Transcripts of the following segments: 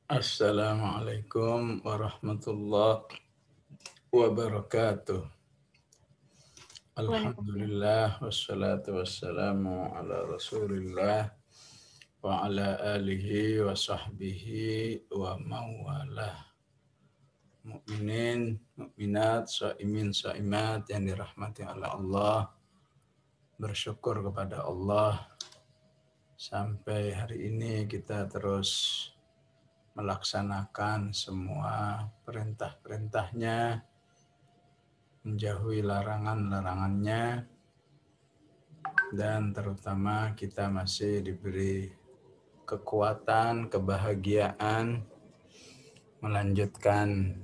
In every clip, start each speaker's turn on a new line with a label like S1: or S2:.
S1: Assalamualaikum warahmatullahi wabarakatuh.
S2: Waalaikumsalam.
S1: Alhamdulillah wassalatu wassalamu ala Rasulillah wa ala alihi wa sahbihi wa mawalah. Mukminin, mukminat, shaimin, shaimat yang dirahmati oleh Allah. Bersyukur kepada Allah sampai hari ini kita terus melaksanakan semua perintah-perintahnya, menjauhi larangan-larangannya, dan terutama kita masih diberi kekuatan, kebahagiaan melanjutkan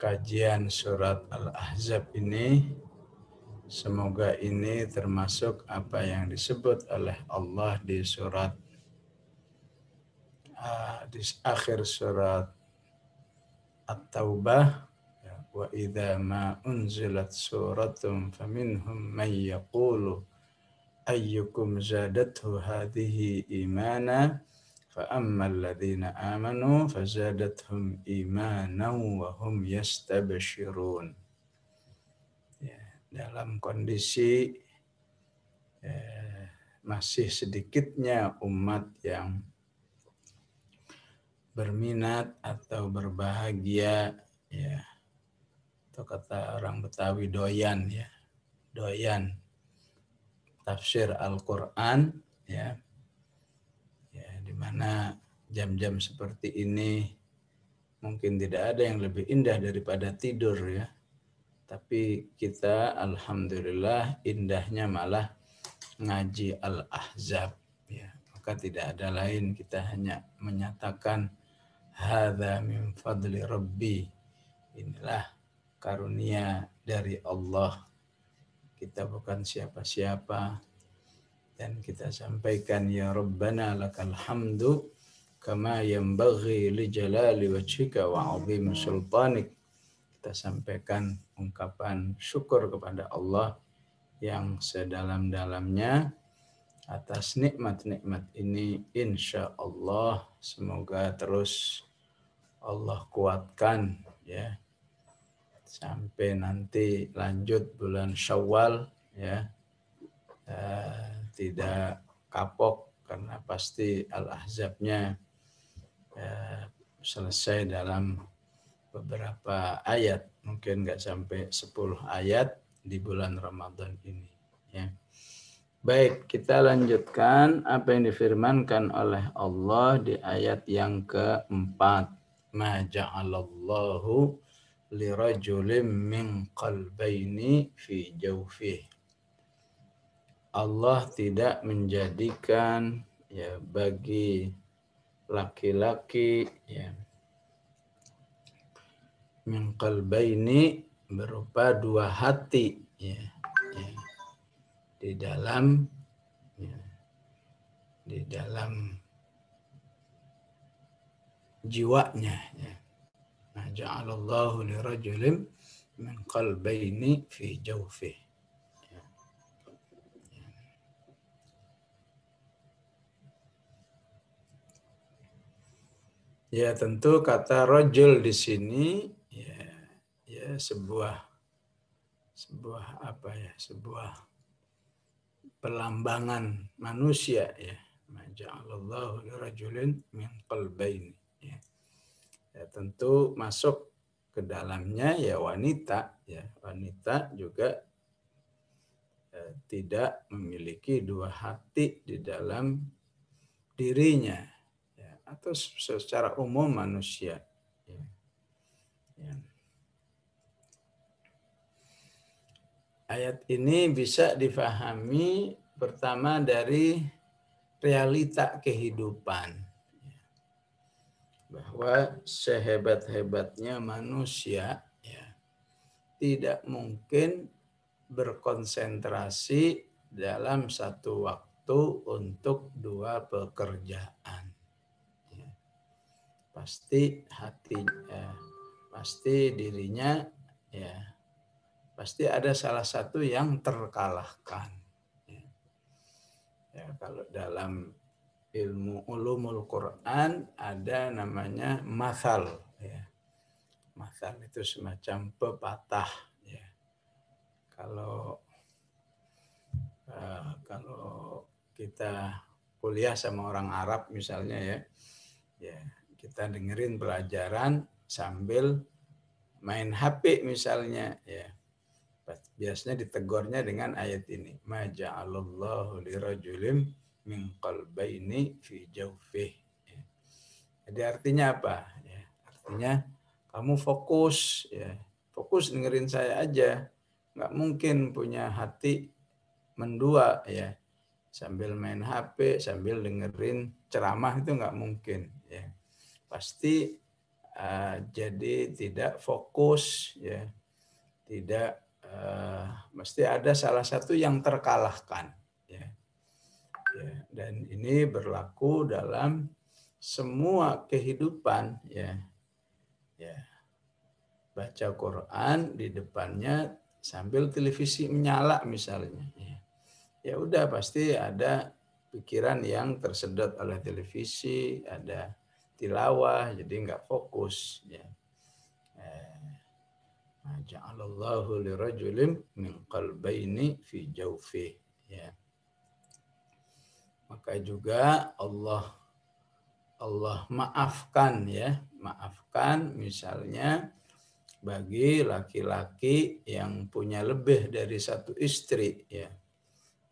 S1: kajian surat Al-Ahzab ini. Semoga ini termasuk apa yang disebut oleh Allah di di akhir surat At-Taubah. Wa idza ma unzilat suratun faminhum man yaqulu ayyukum zadathu hadhihi imana fa ammal ladzina amanu fazadathum imanan wa hum yastabshirun. Ya, dalam kondisi masih sedikitnya umat yang berminat atau berbahagia, ya, atau kata orang Betawi doyan, ya, doyan tafsir Al-Quran, ya, ya, di mana jam-jam seperti ini mungkin tidak ada yang lebih indah daripada tidur, ya. Tapi kita alhamdulillah indahnya malah ngaji Al-Ahzab, ya. Maka tidak ada lain, kita hanya menyatakan hadza min fadli rabbi. Inilah karunia dari Allah. Kita bukan siapa-siapa. Dan kita sampaikan ya Rabbana lakal hamdu kama yanbaghi li jalali wajhika wa 'azim sultanik. Kita sampaikan ungkapan syukur kepada Allah yang sedalam-dalamnya atas nikmat-nikmat ini. Insya Allah semoga terus Allah kuatkan, ya, sampai nanti lanjut bulan Syawal, ya, tidak kapok karena pasti Al-Ahzabnya selesai dalam beberapa ayat, mungkin nggak sampai 10 ayat di bulan Ramadan ini, ya. Baik, kita lanjutkan apa yang difirmankan oleh Allah di ayat yang keempat. Ma ja'alallahu lirajulin min qalbaini fi jawfih. Allah tidak menjadikan, ya, bagi laki-laki, ya, min qalbaini berupa dua hati, ya, ya, di dalam, ya, di dalam jiwanya, ya. Nah, ja'alallahu lirajulin min qalbaini fi jawfih. Ya, tentu kata rajul di sini, ya, ya sebuah apa, ya, sebuah pelambangan manusia, ya. Ja'alallahu lirajulin min qalbaini, ya. Ya, tentu masuk ke dalamnya ya wanita, ya. Wanita juga tidak memiliki dua hati di dalam dirinya, ya, atau secara umum manusia, ya. Ya. Ayat ini bisa difahami pertama dari realita kehidupan, bahwa sehebat-hebatnya manusia, ya, tidak mungkin berkonsentrasi dalam satu waktu untuk dua pekerjaan. Ya. Pasti pasti dirinya, ya, pasti ada salah satu yang terkalahkan. Ya. Ya, kalau dalam ilmu ulumul Quran ada namanya mathal. Ya. Mathal itu semacam pepatah. Ya. Kalau kita kuliah sama orang Arab misalnya ya kita dengerin pelajaran sambil main HP misalnya ya. Biasanya ditegurnya dengan ayat ini. Ma ja'alallahu lirajulim min qalbaini fi jawfih. Ya. Jadi artinya apa? Ya, artinya kamu fokus ya. Fokus dengerin saya aja. Nggak mungkin punya hati mendua ya. Sambil main HP, sambil dengerin ceramah itu nggak mungkin ya. Pasti jadi tidak fokus ya. Tidak mesti ada salah satu yang terkalahkan ya. Dan ini berlaku dalam semua kehidupan ya. Baca Quran di depannya sambil televisi menyala misalnya ya udah pasti ada pikiran yang tersedot oleh televisi, ada tilawah jadi nggak fokus ya. Ja'alallahu lirajulin min qalbaini fi jawfih ya. Maka juga Allah maafkan ya, maafkan misalnya bagi laki-laki yang punya lebih dari satu istri ya.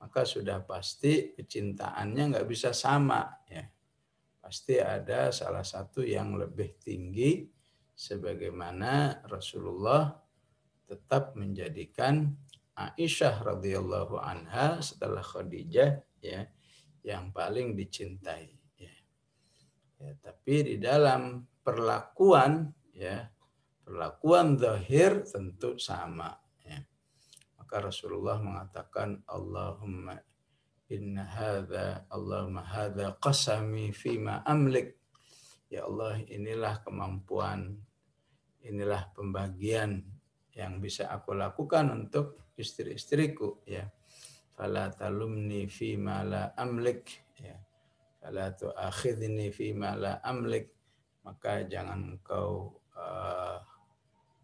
S1: Maka sudah pasti kecintaannya nggak bisa sama ya. Pasti ada salah satu yang lebih tinggi sebagaimana Rasulullah tetap menjadikan Aisyah radhiyallahu anha setelah Khadijah ya yang paling dicintai ya. Tapi di dalam perlakuan ya perlakuan zahir tentu sama ya. Maka Rasulullah mengatakan Allahumma hadza qasami fima amlik. Ya Allah, inilah kemampuan, inilah pembagian yang bisa aku lakukan untuk istri-istriku ya. Fala talumni fima la amlik ya. Fala tu'akhidni fima la amlik. Maka jangan engkau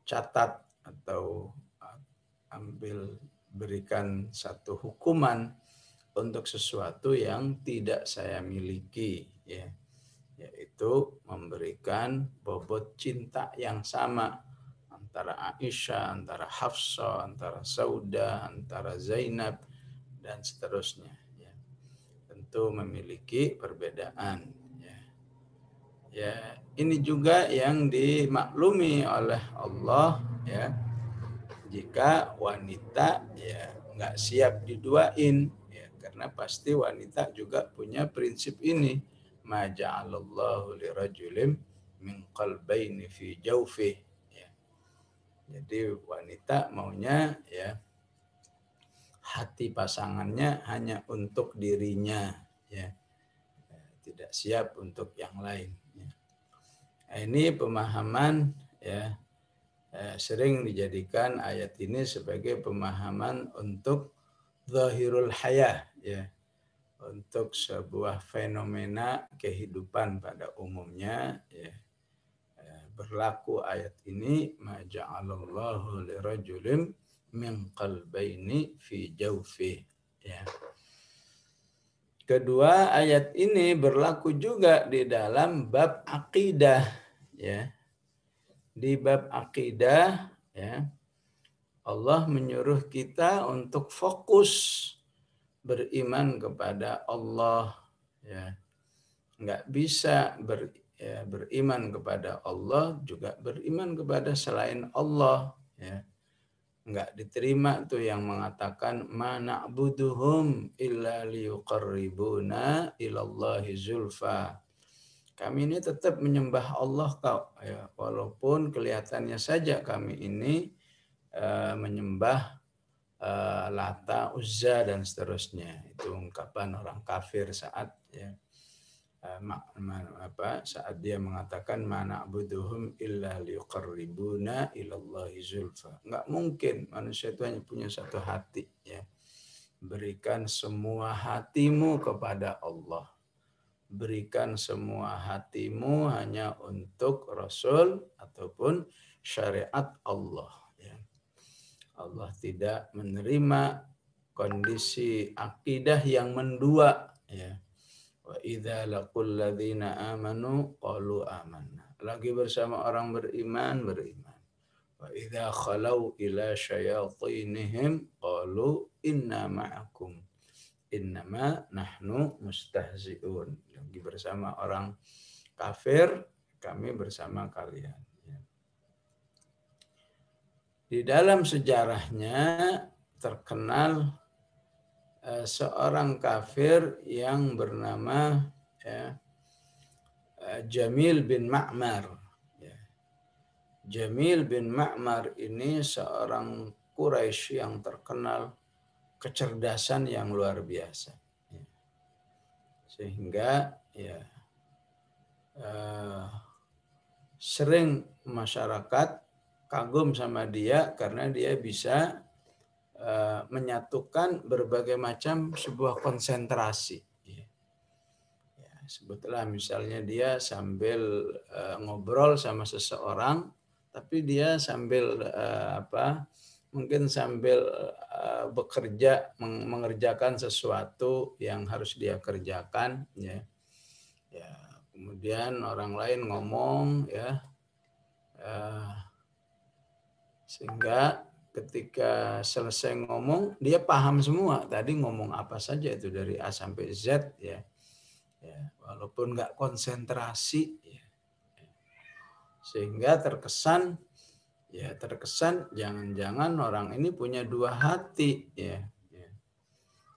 S1: catat atau berikan satu hukuman untuk sesuatu yang tidak saya miliki ya, yaitu memberikan bobot cinta yang sama antara Aisyah, antara Hafsah, antara Saudah, antara Zainab dan seterusnya ya. Tentu memiliki perbedaan ya. Ini juga yang dimaklumi oleh Allah ya. Jika wanita ya nggak siap diduain ya, karena pasti wanita juga punya prinsip ini, ma ja'alallahu lirajulim min qalbaini fi jawfih ya. Jadi wanita maunya ya hati pasangannya hanya untuk dirinya ya, tidak siap untuk yang lain ya. Nah, ini pemahaman ya. Sering dijadikan ayat ini sebagai pemahaman untuk zahirul hayah ya, untuk sebuah fenomena kehidupan pada umumnya ya. Berlaku ayat ini ma ja'alallahu lirajulin min qalbaini fi jawfih ya. Kedua, ayat ini berlaku juga di dalam bab akidah ya. Di bab akidah ya, Allah menyuruh kita untuk fokus beriman kepada Allah ya. Nggak bisa beriman kepada Allah juga beriman kepada selain Allah ya. Nggak diterima tuh yang mengatakan ma na'buduhum illa liyuqarribuna ilallahi zulfa. Kami ini tetap menyembah Allah ya, walaupun kelihatannya saja kami ini menyembah Lata, Uzza dan seterusnya. Itu ungkapan orang kafir saat ya, saat dia mengatakan mana na'buduhum illa liqarribuna ilallahi zulfa. Enggak mungkin manusia itu hanya punya satu hati ya. Berikan semua hatimu kepada Allah. berikan semua hatimu hanya untuk Rasul ataupun syariat Allah. Ya. Allah tidak menerima kondisi akidah yang mendua. Ya. Wa idza laqul ladzina amanu qalu amanna. Lagi bersama orang beriman, beriman. Wa idza khalau ila syayatinihim qalu inna ma'akum innama nahnu mustahzi'un. Lagi bersama orang kafir, kami bersama kalian. Di dalam sejarahnya terkenal seorang kafir yang bernama Jamil bin Ma'mar. Jamil bin Ma'mar ini seorang Quraisy yang terkenal kecerdasan yang luar biasa. Sehingga sering masyarakat kagum sama dia karena dia bisa menyatukan berbagai macam sebuah konsentrasi. Sebutlah misalnya dia sambil ngobrol sama seseorang, tapi dia sambil mungkin sambil bekerja mengerjakan sesuatu yang harus dia kerjakan, ya. Kemudian orang lain ngomong, ya, sehingga ketika selesai ngomong dia paham semua tadi ngomong apa saja itu dari A sampai Z, ya. Walaupun nggak konsentrasi, ya. Sehingga terkesan jangan-jangan orang ini punya dua hati, ya.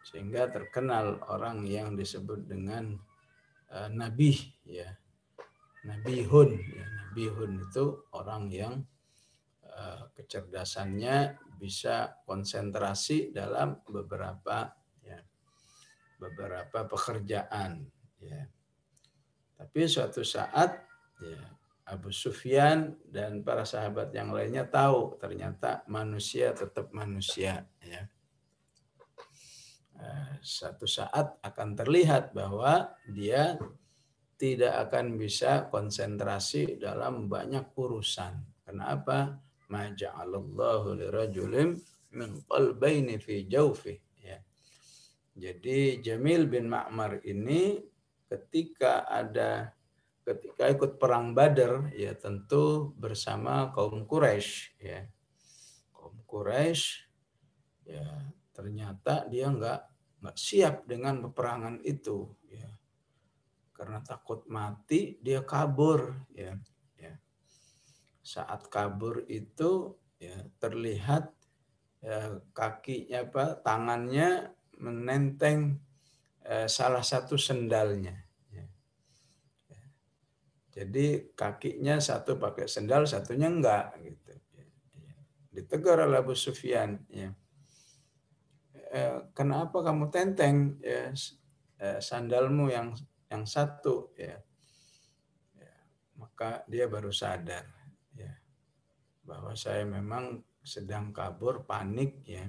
S1: Sehingga terkenal orang yang disebut dengan nabi, ya. Nabihun, ya. Nabihun itu orang yang kecerdasannya bisa konsentrasi dalam beberapa pekerjaan, ya. Tapi suatu saat, ya, Abu Sufyan dan para sahabat yang lainnya tahu ternyata manusia tetap manusia, ya. Suatu saat akan terlihat bahwa dia tidak akan bisa konsentrasi dalam banyak urusan. Kenapa? Ma ja'alallahu lirajulin min qalbaini fi jawfi. Ya. Jadi Jamil bin Ma'mar ini ketika ikut perang Badar, ya, tentu bersama kaum Quraisy, ya. Kaum Quraisy, ya, ternyata dia nggak siap dengan peperangan itu, ya. Karena takut mati dia kabur, ya. Saat kabur itu, ya, terlihat kakinya tangannya menenteng salah satu sendalnya. Jadi kakinya satu pakai sendal, satunya enggak, gitu. Ditegur oleh Abu Sufyan, ya. Kenapa kamu tenteng, ya, sandalmu yang satu, ya. Maka dia baru sadar, ya, bahwa saya memang sedang kabur, panik, ya.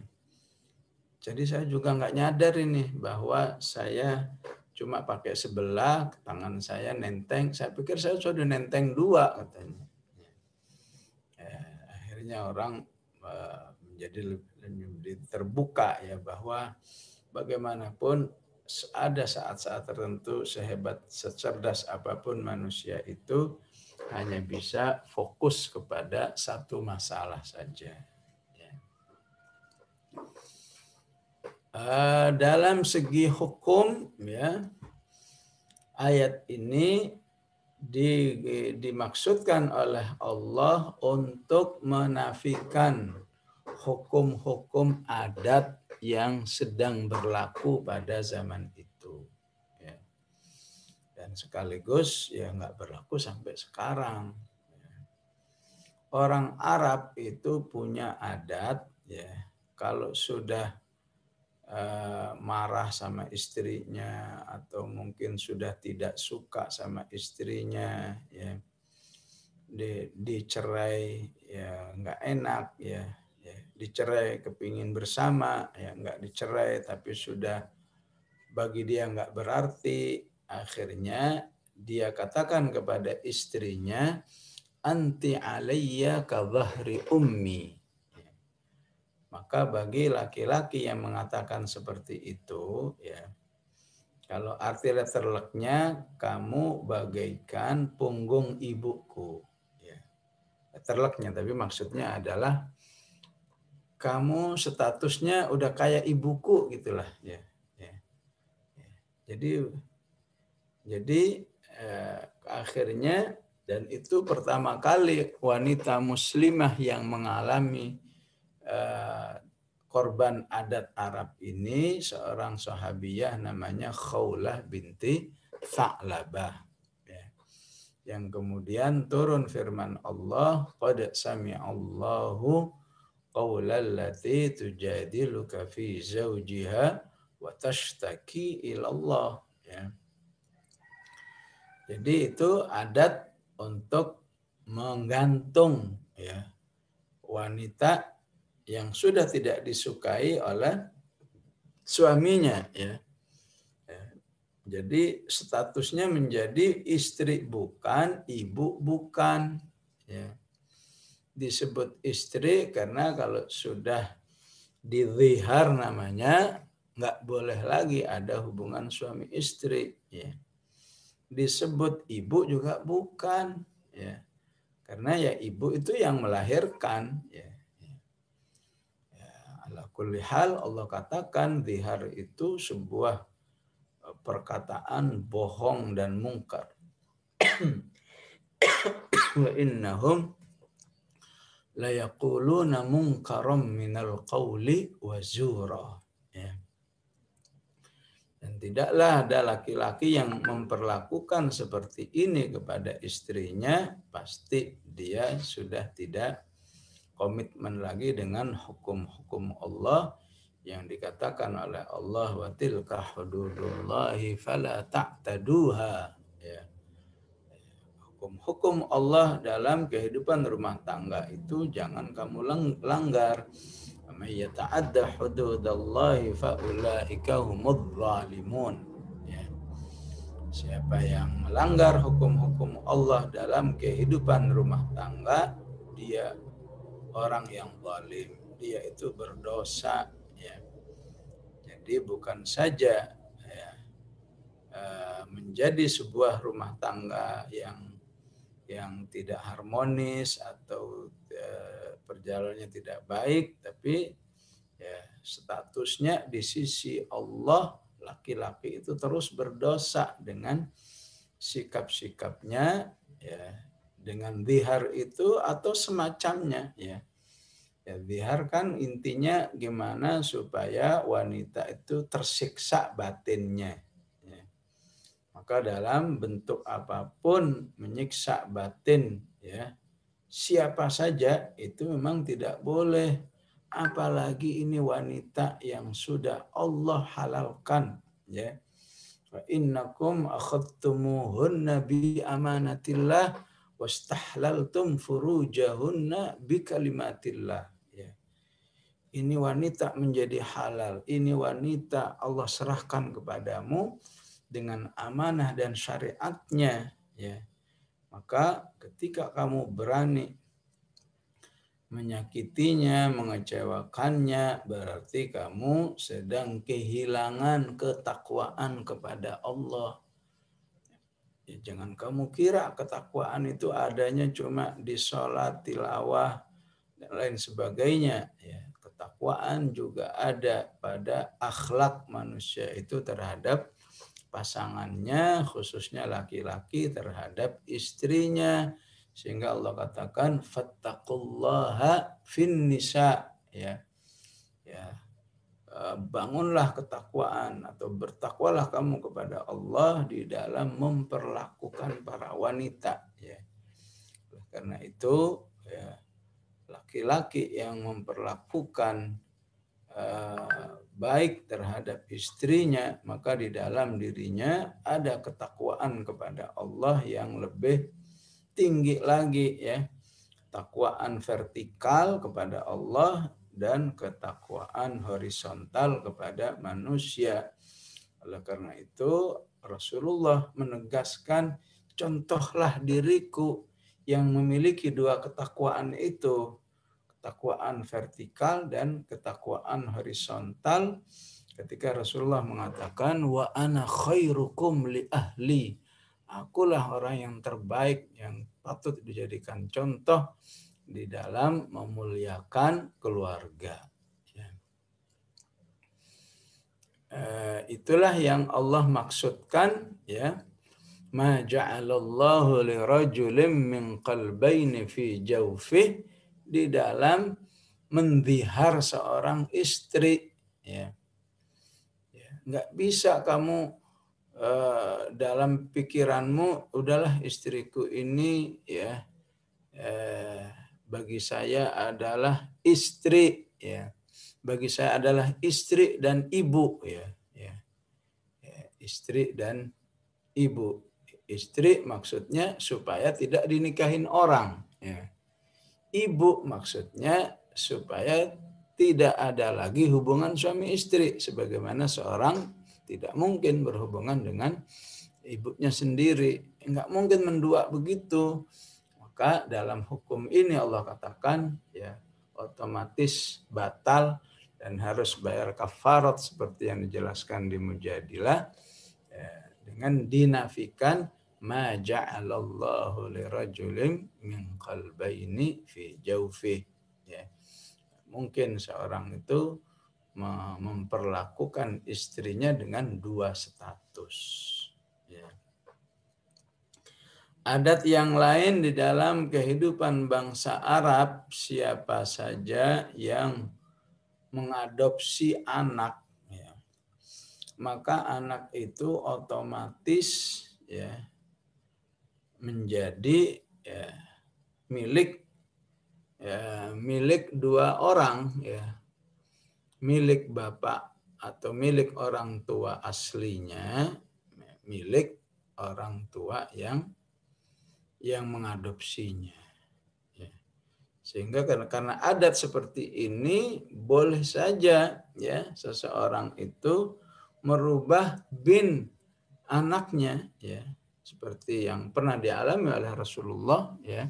S1: Jadi saya juga nggak nyadar ini bahwa saya cuma pakai sebelah, tangan saya nenteng. Saya pikir saya sudah nenteng dua, katanya. Akhirnya orang menjadi lebih terbuka, ya, bahwa bagaimanapun ada saat-saat tertentu secerdas apapun manusia itu hanya bisa fokus kepada satu masalah saja. Dalam segi hukum, ya, ayat ini dimaksudkan oleh Allah untuk menafikan hukum-hukum adat yang sedang berlaku pada zaman itu, ya. Dan sekaligus, ya, nggak berlaku sampai sekarang. Orang Arab itu punya adat, ya, kalau sudah marah sama istrinya atau mungkin sudah tidak suka sama istrinya, ya, dicerai, ya, nggak enak, ya. Dicerai kepingin bersama, ya, nggak dicerai tapi sudah bagi dia nggak berarti, akhirnya dia katakan kepada istrinya, anti alayya ka dhahri ummi. Maka bagi laki-laki yang mengatakan seperti itu, ya, kalau arti letterleknya, kamu bagaikan punggung ibuku. Ya. Letterleknya, tapi maksudnya adalah kamu statusnya udah kayak ibuku gitulah. Ya. Ya. Ya. Jadi akhirnya, dan itu pertama kali wanita muslimah yang mengalami korban adat Arab ini seorang sahabiyah namanya Khawlah binti Tha'labah. Ya. Yang kemudian turun firman Allah, qad sami'allahu qawlal lati tujadiluka fi zawjiha wa tashtaki ilallah. Ya. Jadi itu adat untuk menggantung, ya, wanita yang sudah tidak disukai oleh suaminya, ya. Jadi statusnya menjadi istri bukan, ibu bukan, ya. Disebut istri karena kalau sudah dizihar namanya, nggak boleh lagi ada hubungan suami istri, ya. Disebut ibu juga bukan, ya. Karena ya ibu itu yang melahirkan, ya. Ala kulli hal Allah katakan zihar itu sebuah perkataan bohong dan mungkar. Wa innahum la yaquluna munkaram minal qawli wa zura. Ya. Dan tidaklah ada laki-laki yang memperlakukan seperti ini kepada istrinya, pasti dia sudah tidak komitmen lagi dengan hukum-hukum Allah yang dikatakan oleh Allah, wa tilka hududullahi fala ta'taduha. Ya. Hukum-hukum Allah dalam kehidupan rumah tangga itu jangan kamu langgar. May yata'adda hududallahi fa ulaika humudz zalimun. Ya. Siapa yang melanggar hukum-hukum Allah dalam kehidupan rumah tangga, dia orang yang zalim, dia itu berdosa, ya. Jadi bukan saja, ya, menjadi sebuah rumah tangga yang tidak harmonis atau perjalanannya tidak baik, tapi ya, statusnya di sisi Allah laki-laki itu terus berdosa dengan sikap-sikapnya, ya, dengan zihar itu atau semacamnya, ya. Ya, zihar kan intinya gimana supaya wanita itu tersiksa batinnya. Ya. Maka dalam bentuk apapun menyiksa batin, ya, siapa saja itu memang tidak boleh. Apalagi ini wanita yang sudah Allah halalkan, ya. Fa innakum akhadtumuhunna bi amanatillah wastahlaltum furujahunna bi kalimatillah. Ya. Ini wanita menjadi halal. Ini wanita Allah serahkan kepadamu dengan amanah dan syariatnya, ya. Maka ketika kamu berani menyakitinya, mengecewakannya, berarti kamu sedang kehilangan ketakwaan kepada Allah. Ya, jangan kamu kira ketakwaan itu adanya cuma di sholat, tilawah, dan lain sebagainya. Ya, ketakwaan juga ada pada akhlak manusia itu terhadap pasangannya, khususnya laki-laki terhadap istrinya. Sehingga Allah katakan fattaqullaha fin nisa, ya. Ya. Bangunlah ketakwaan atau bertakwalah kamu kepada Allah di dalam memperlakukan para wanita, ya. Karena itu, ya, laki-laki yang memperlakukan baik terhadap istrinya, maka di dalam dirinya ada ketakwaan kepada Allah yang lebih tinggi lagi, ya. Ketakwaan vertikal kepada Allah dan ketakwaan horizontal kepada manusia. Oleh karena itu Rasulullah menegaskan, contohlah diriku yang memiliki dua ketakwaan itu, ketakwaan vertikal dan ketakwaan horizontal, ketika Rasulullah mengatakan wa ana khairukum li ahli, akulah orang yang terbaik yang patut dijadikan contoh di dalam memuliakan keluarga. Itulah yang Allah maksudkan, ya, ma ja'alallahu lirajulin min qalbaini fi jawfih, di dalam mendhihar seorang istri, ya. Nggak bisa kamu dalam pikiranmu, udahlah istriku ini, ya, bagi saya adalah istri, ya, bagi saya adalah istri dan ibu, ya, istri dan ibu. Istri maksudnya supaya tidak dinikahin orang, ya. Ibu maksudnya supaya tidak ada lagi hubungan suami istri, sebagaimana seorang tidak mungkin berhubungan dengan ibunya sendiri, nggak mungkin mendua begitu. Maka dalam hukum ini Allah katakan, ya, otomatis batal dan harus bayar kafarat seperti yang dijelaskan di Mujadilah, ya, dengan dinafikan ma ja'alallahu lirajulin min qalbaini fi jawfih, ya. Mungkin seorang itu memperlakukan istrinya dengan dua status, ya. Adat yang lain di dalam kehidupan bangsa Arab, siapa saja yang mengadopsi anak, ya, maka anak itu otomatis, ya, menjadi, ya, milik dua orang, ya, milik bapak atau milik orang tua aslinya, milik orang tua yang mengadopsinya, ya. Sehingga karena adat seperti ini, boleh saja, ya, seseorang itu merubah bin anaknya, ya, seperti yang pernah dialami oleh Rasulullah, ya.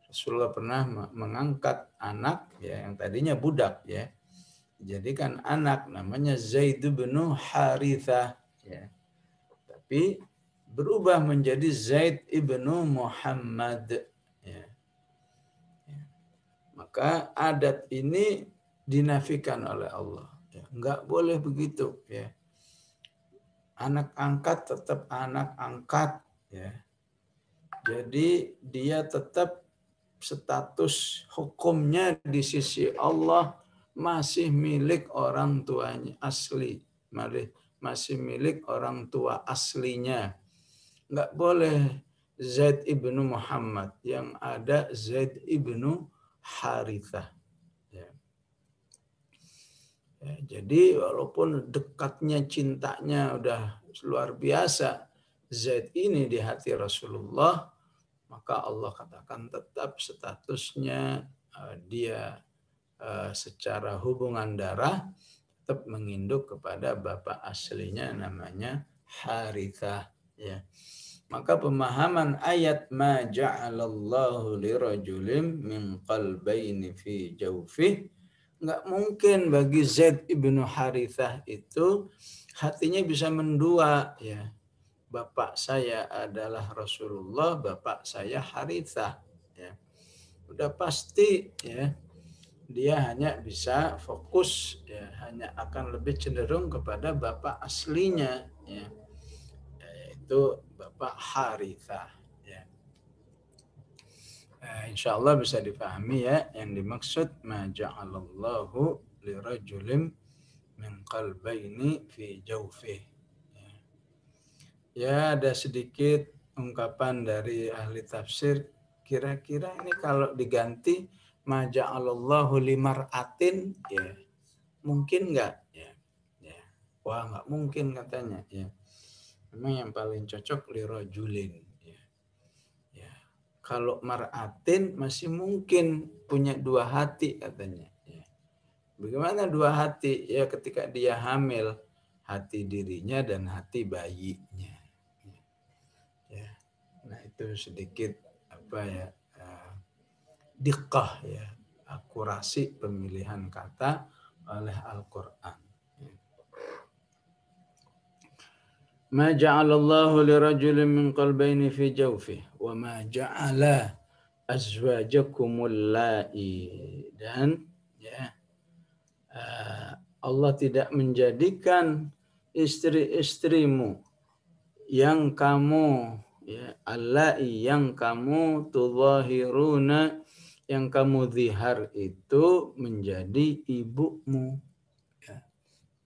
S1: Rasulullah pernah mengangkat anak, ya, yang tadinya budak, ya, jadikan anak namanya Zaid bin Harithah, ya. Tapi berubah menjadi Zaid ibnu Muhammad, ya. Maka adat ini dinafikan oleh Allah, ya. Enggak boleh begitu, ya. Anak angkat tetap anak angkat, ya. Jadi dia tetap status hukumnya di sisi Allah masih milik orang tuanya asli, masih milik orang tua aslinya. Nggak boleh Zaid ibnu Muhammad, yang ada Zaid ibnu Harithah, ya. Jadi walaupun dekatnya cintanya udah luar biasa Zaid ini di hati Rasulullah, maka Allah katakan tetap statusnya dia secara hubungan darah tetap menginduk kepada bapak aslinya namanya Harithah, ya. Maka pemahaman ayat ma ja'alallahu lirajulin min qalbaini fi jawfih, nggak mungkin bagi Zaid ibnu Harithah itu hatinya bisa mendua, ya. Bapak saya adalah Rasulullah, bapak saya Harithah, ya. Udah pasti, ya, dia hanya bisa fokus, ya, hanya akan lebih cenderung kepada bapak aslinya, ya, yaitu bapak Harithah, ya. Insya Allah bisa dipahami, ya, yang dimaksud ma ja'alallahu lirajulin min qalbaini fi jawfih. Ya, ada sedikit ungkapan dari ahli tafsir. Kira-kira ini kalau diganti ma ja'alallahu limar'atin, ya, mungkin nggak? Ya. Wah, nggak mungkin katanya, ya. Memang yang paling cocok lirajulin, ya. Kalau mar'atin masih mungkin punya dua hati katanya, ya. Bagaimana dua hati? Ya, ketika dia hamil, hati dirinya dan hati bayinya. Ya. Nah itu sedikit diqqah ya, akurasi pemilihan kata oleh Al-Quran. Ma ja'alallahu lirajulin min qalbayni fi jawfihi wa ma ja'ala azwajakumul la'i, dan ya Allah tidak menjadikan istri-istrimu yang kamu ya allai yang kamu tudzahiruna, yang kamu zihar itu menjadi ibumu ya.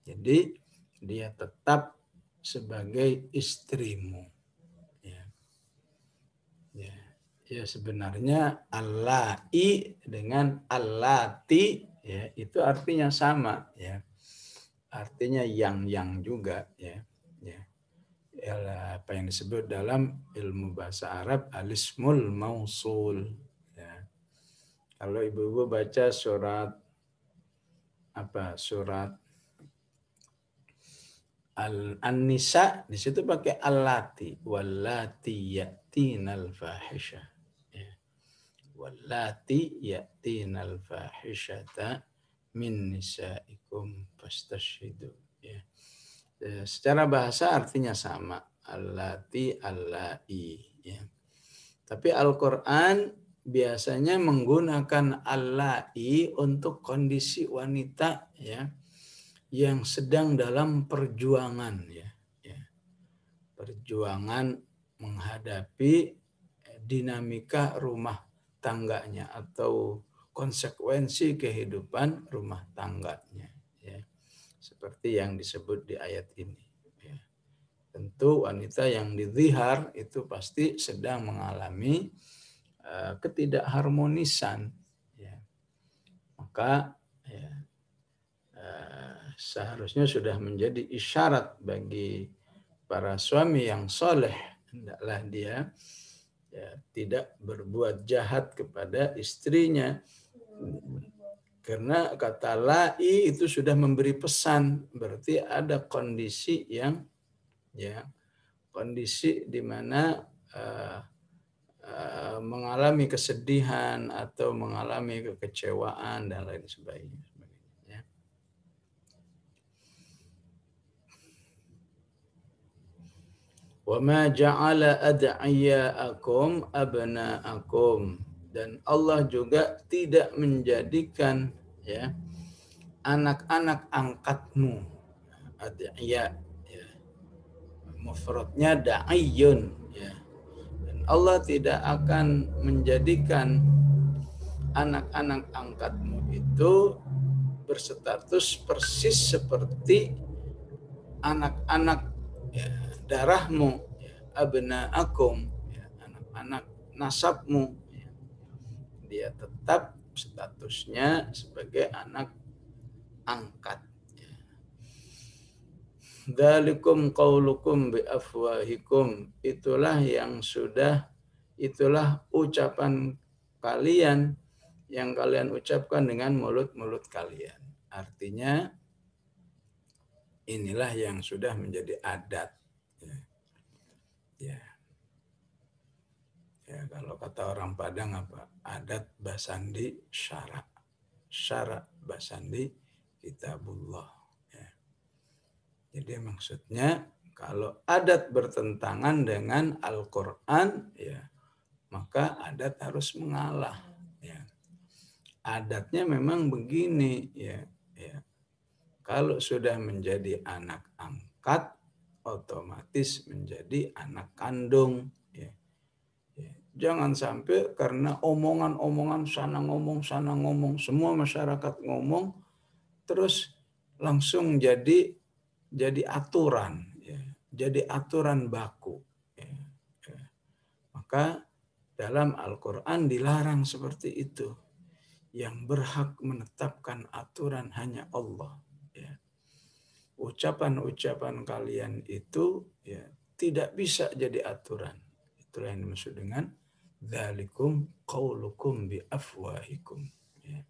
S1: Jadi dia tetap sebagai istrimu ya. Ya, ya sebenarnya allai dengan allati ya itu artinya sama ya. Artinya yang juga ya. Ya. Apa yang disebut dalam ilmu bahasa Arab alismul mausul ya. Kalau ibu-ibu baca surat An-Nisa, di situ pakai allati, wallati ya'tinal fahisha ya. Wallati ya'tinal fahishata min nisaikum fastashhidu ya. Secara bahasa artinya sama, allati allai ya. Tapi Al-Qur'an biasanya menggunakan allai untuk kondisi wanita ya yang sedang dalam perjuangan ya. Perjuangan menghadapi dinamika rumah tangganya atau konsekuensi kehidupan rumah tangganya ya. Seperti yang disebut di ayat ini ya. Tentu wanita yang dizihar itu pasti sedang mengalami ketidakharmonisan ya. Maka ya, seharusnya sudah menjadi isyarat bagi para suami yang soleh, hendaklah dia ya, tidak berbuat jahat kepada istrinya. Karena kata lai itu sudah memberi pesan, berarti ada kondisi yang ya kondisi di mana mengalami kesedihan atau mengalami kekecewaan dan lain sebagainya. Wa ma ja'ala ad'iyaakum abna'akum, dan Allah juga tidak menjadikan ya anak-anak angkatmu, ad'iya ya. Mufradnya da'iyun ya. Dan Allah tidak akan menjadikan anak-anak angkatmu itu berstatus persis seperti anak-anak ya, darahmu ya, abna'akum ya, anak-anak nasabmu ya. Dia tetap statusnya sebagai anak angkat ya. Dzalikum qaulukum bi afwahikum, itulah ucapan kalian yang kalian ucapkan dengan mulut-mulut kalian. Artinya inilah yang sudah menjadi adat. Ya. Ya, kalau kata orang Padang apa? Adat basandi syara. Syara basandi kitabullah. Ya. Jadi maksudnya kalau adat bertentangan dengan Al-Quran, ya, maka adat harus mengalah. Ya. Adatnya memang begini, ya. Kalau sudah menjadi anak angkat, otomatis menjadi anak kandung. Ya. Jangan sampai karena omongan-omongan sana ngomong, semua masyarakat ngomong, terus langsung jadi aturan, ya. Jadi aturan baku. Ya. Maka dalam Al-Quran dilarang seperti itu. Yang berhak menetapkan aturan hanya Allah. Ya. Ucapan-ucapan kalian itu ya tidak bisa jadi aturan. Itulah yang dimaksud dengan dzalikum qaulukum bi afwahikum. Ya.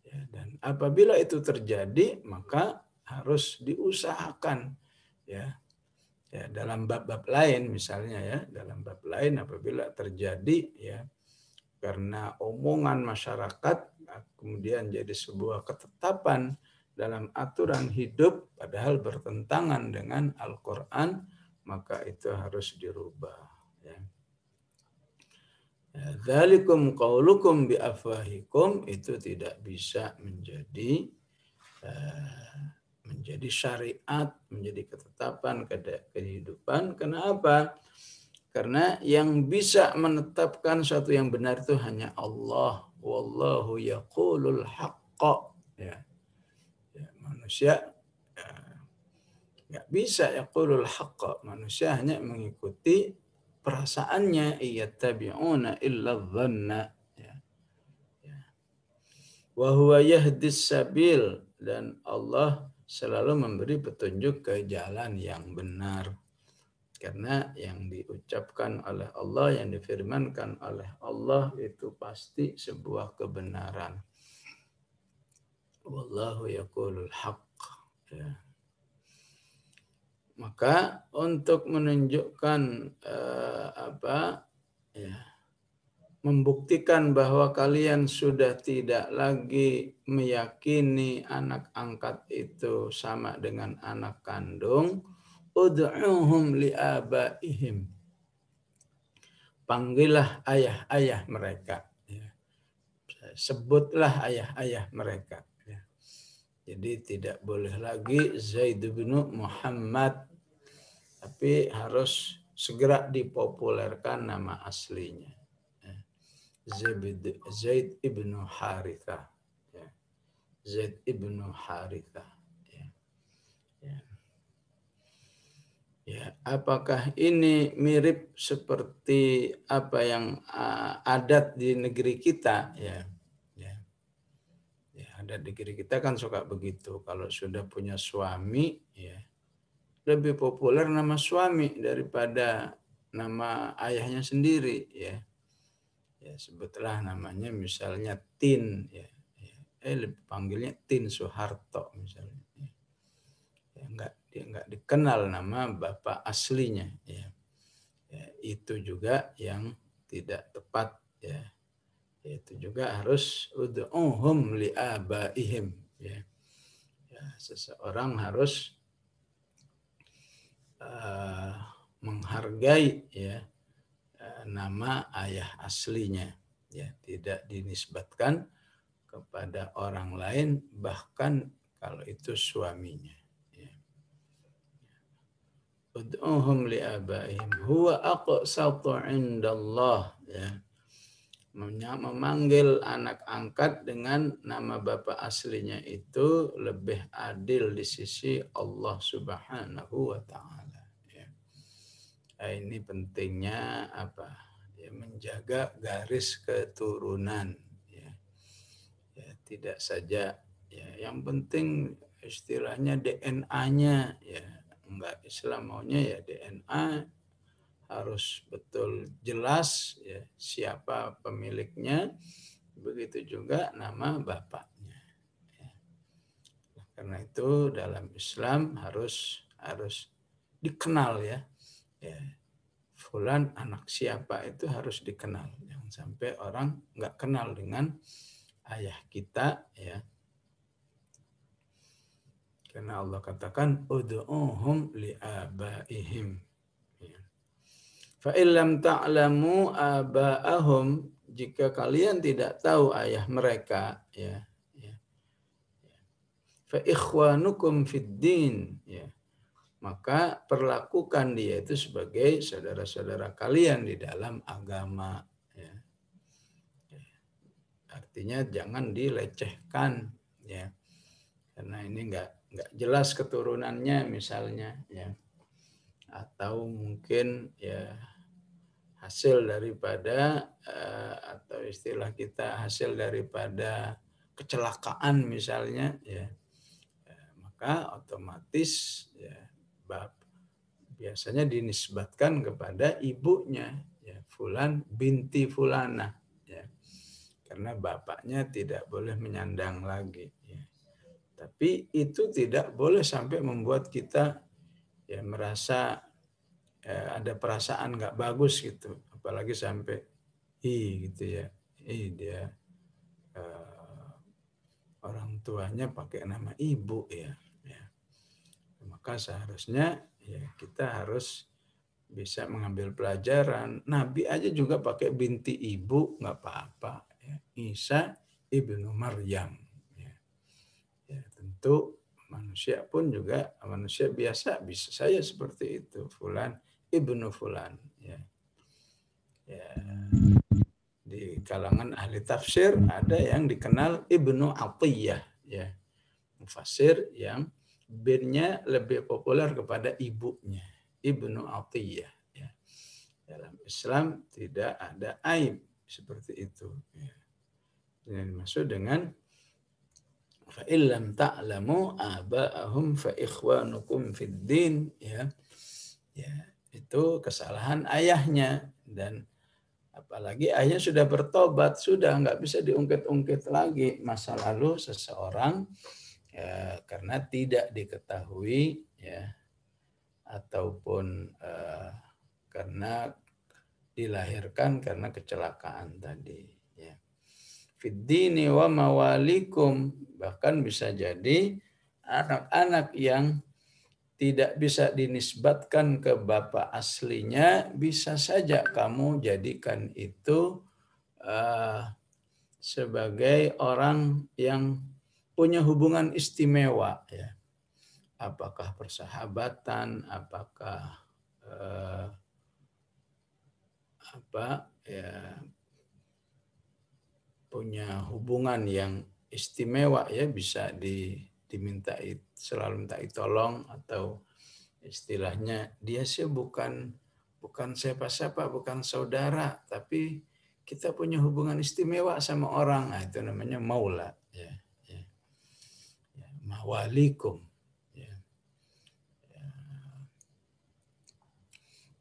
S1: Ya, dan apabila itu terjadi, maka harus diusahakan ya. Ya, dalam bab-bab lain misalnya ya, dalam bab lain apabila terjadi ya karena omongan masyarakat kemudian jadi sebuah ketetapan dalam aturan hidup padahal bertentangan dengan Al-Qur'an, maka itu harus dirubah ya. Dzalikum qaulukum bi afwahikum, itu tidak bisa menjadi syariat, menjadi ketetapan kehidupan. Kenapa? Karena yang bisa menetapkan sesuatu yang benar itu hanya Allah. Wallahu yaqulul haqqa. Ya. Ya, manusia nggak bisa yaqulul haqqa. Manusia hanya mengikuti perasaannya. Iyattabi'una illa dhanna. Ya. Ya. Wa huwa yahdis sabil, dan Allah selalu memberi petunjuk ke jalan yang benar. Karena yang diucapkan oleh Allah, yang difirmankan oleh Allah itu pasti sebuah kebenaran. Wallahu yaqulul haqq. Ya. Maka untuk menunjukkan membuktikan bahwa kalian sudah tidak lagi meyakini anak angkat itu sama dengan anak kandung, ud'uhum li'abaihim. Panggillah ayah-ayah mereka. Ya. Sebutlah ayah-ayah mereka. Ya. Jadi tidak boleh lagi Zaid bin Muhammad, tapi harus segera dipopulerkan nama aslinya. Zaid ibnu Harithah. Ya. Zaid ibnu Harithah. Ya. Ya. Ya, apakah ini mirip seperti apa yang adat di negeri kita? Ya. Ya. Ya, adat di negeri kita kan suka begitu. Kalau sudah punya suami, ya lebih populer nama suami daripada nama ayahnya sendiri. Ya. Ya, sebutlah namanya misalnya Tin, ya. Lebih panggilnya Tin Soeharto misalnya. Ya, dia nggak dikenal nama bapak aslinya. Ya. Ya, itu juga yang tidak tepat. Ya. Itu juga harus ud'uhum li'abaihim. Ya. Ya, seseorang harus menghargai ya nama ayah aslinya, ya, tidak dinisbatkan kepada orang lain, bahkan kalau itu suaminya. Ya. Ud'uhum li'abaihim huwa aqsatu 'indallah. Ya. Memanggil anak angkat dengan nama bapak aslinya itu lebih adil di sisi Allah Subhanahu wa Ta'ala. Ini pentingnya apa? Ya, menjaga garis keturunan. Ya. Ya, tidak saja. Ya, yang penting istilahnya DNA-nya. Ya, enggak, Islam maunya ya DNA harus betul jelas ya siapa pemiliknya. Begitu juga nama bapaknya. Ya. Karena itu dalam Islam harus dikenal ya. Ya, fulan anak siapa itu harus dikenal. Jangan sampai orang nggak kenal dengan ayah kita ya. Karena Allah katakan ud'uhum li'abaihim. Ya. Fa illam ta'lamu aba'ahum, jika kalian tidak tahu ayah mereka ya. Fa ikhwanukum fid din, ya. Maka perlakukan dia itu sebagai saudara-saudara kalian di dalam agama. Ya. Artinya jangan dilecehkan, ya, karena ini nggak jelas keturunannya misalnya, ya, atau mungkin ya hasil daripada atau istilah kita hasil daripada kecelakaan misalnya, ya, maka otomatis ya biasanya dinisbatkan kepada ibunya, ya, fulan binti fulana, ya, karena bapaknya tidak boleh menyandang lagi, ya. Tapi itu tidak boleh sampai membuat kita ya merasa ada perasaan nggak bagus gitu, apalagi sampai gitu ya, dia orang tuanya pakai nama ibu ya. Maka seharusnya ya kita harus bisa mengambil pelajaran. Nabi aja juga pakai binti ibu, nggak apa-apa. Ya. Isa ibnu Maryam. Ya, tentu manusia pun juga manusia biasa bisa saya seperti itu. Fulan ibnu Fulan. Ya. Di kalangan ahli tafsir ada yang dikenal Ibnu Atiyah. Ya. Mufassir yang binnya lebih populer kepada ibunya. Ibnu Atiyah. Dalam Islam tidak ada aib seperti itu. Yang dimaksud dengan fa illam ta'lamu aba'ahum fa ikhwanukum fid din ya. Itu kesalahan ayahnya, dan apalagi ayahnya sudah bertobat, sudah nggak bisa diungkit-ungkit lagi masa lalu seseorang ya, karena tidak diketahui ya, ataupun karena dilahirkan karena kecelakaan tadi ya. Fiddini wa mawalikum, bahkan bisa jadi anak-anak yang tidak bisa dinisbatkan ke bapak aslinya, bisa saja kamu jadikan itu sebagai orang yang punya hubungan istimewa ya. Apakah persahabatan, apakah punya hubungan yang istimewa ya, bisa dimintai, selalu minta tolong, atau istilahnya dia sih bukan siapa-siapa, bukan saudara, tapi kita punya hubungan istimewa sama orang. Nah, itu namanya maula ya. Mawalikum ya.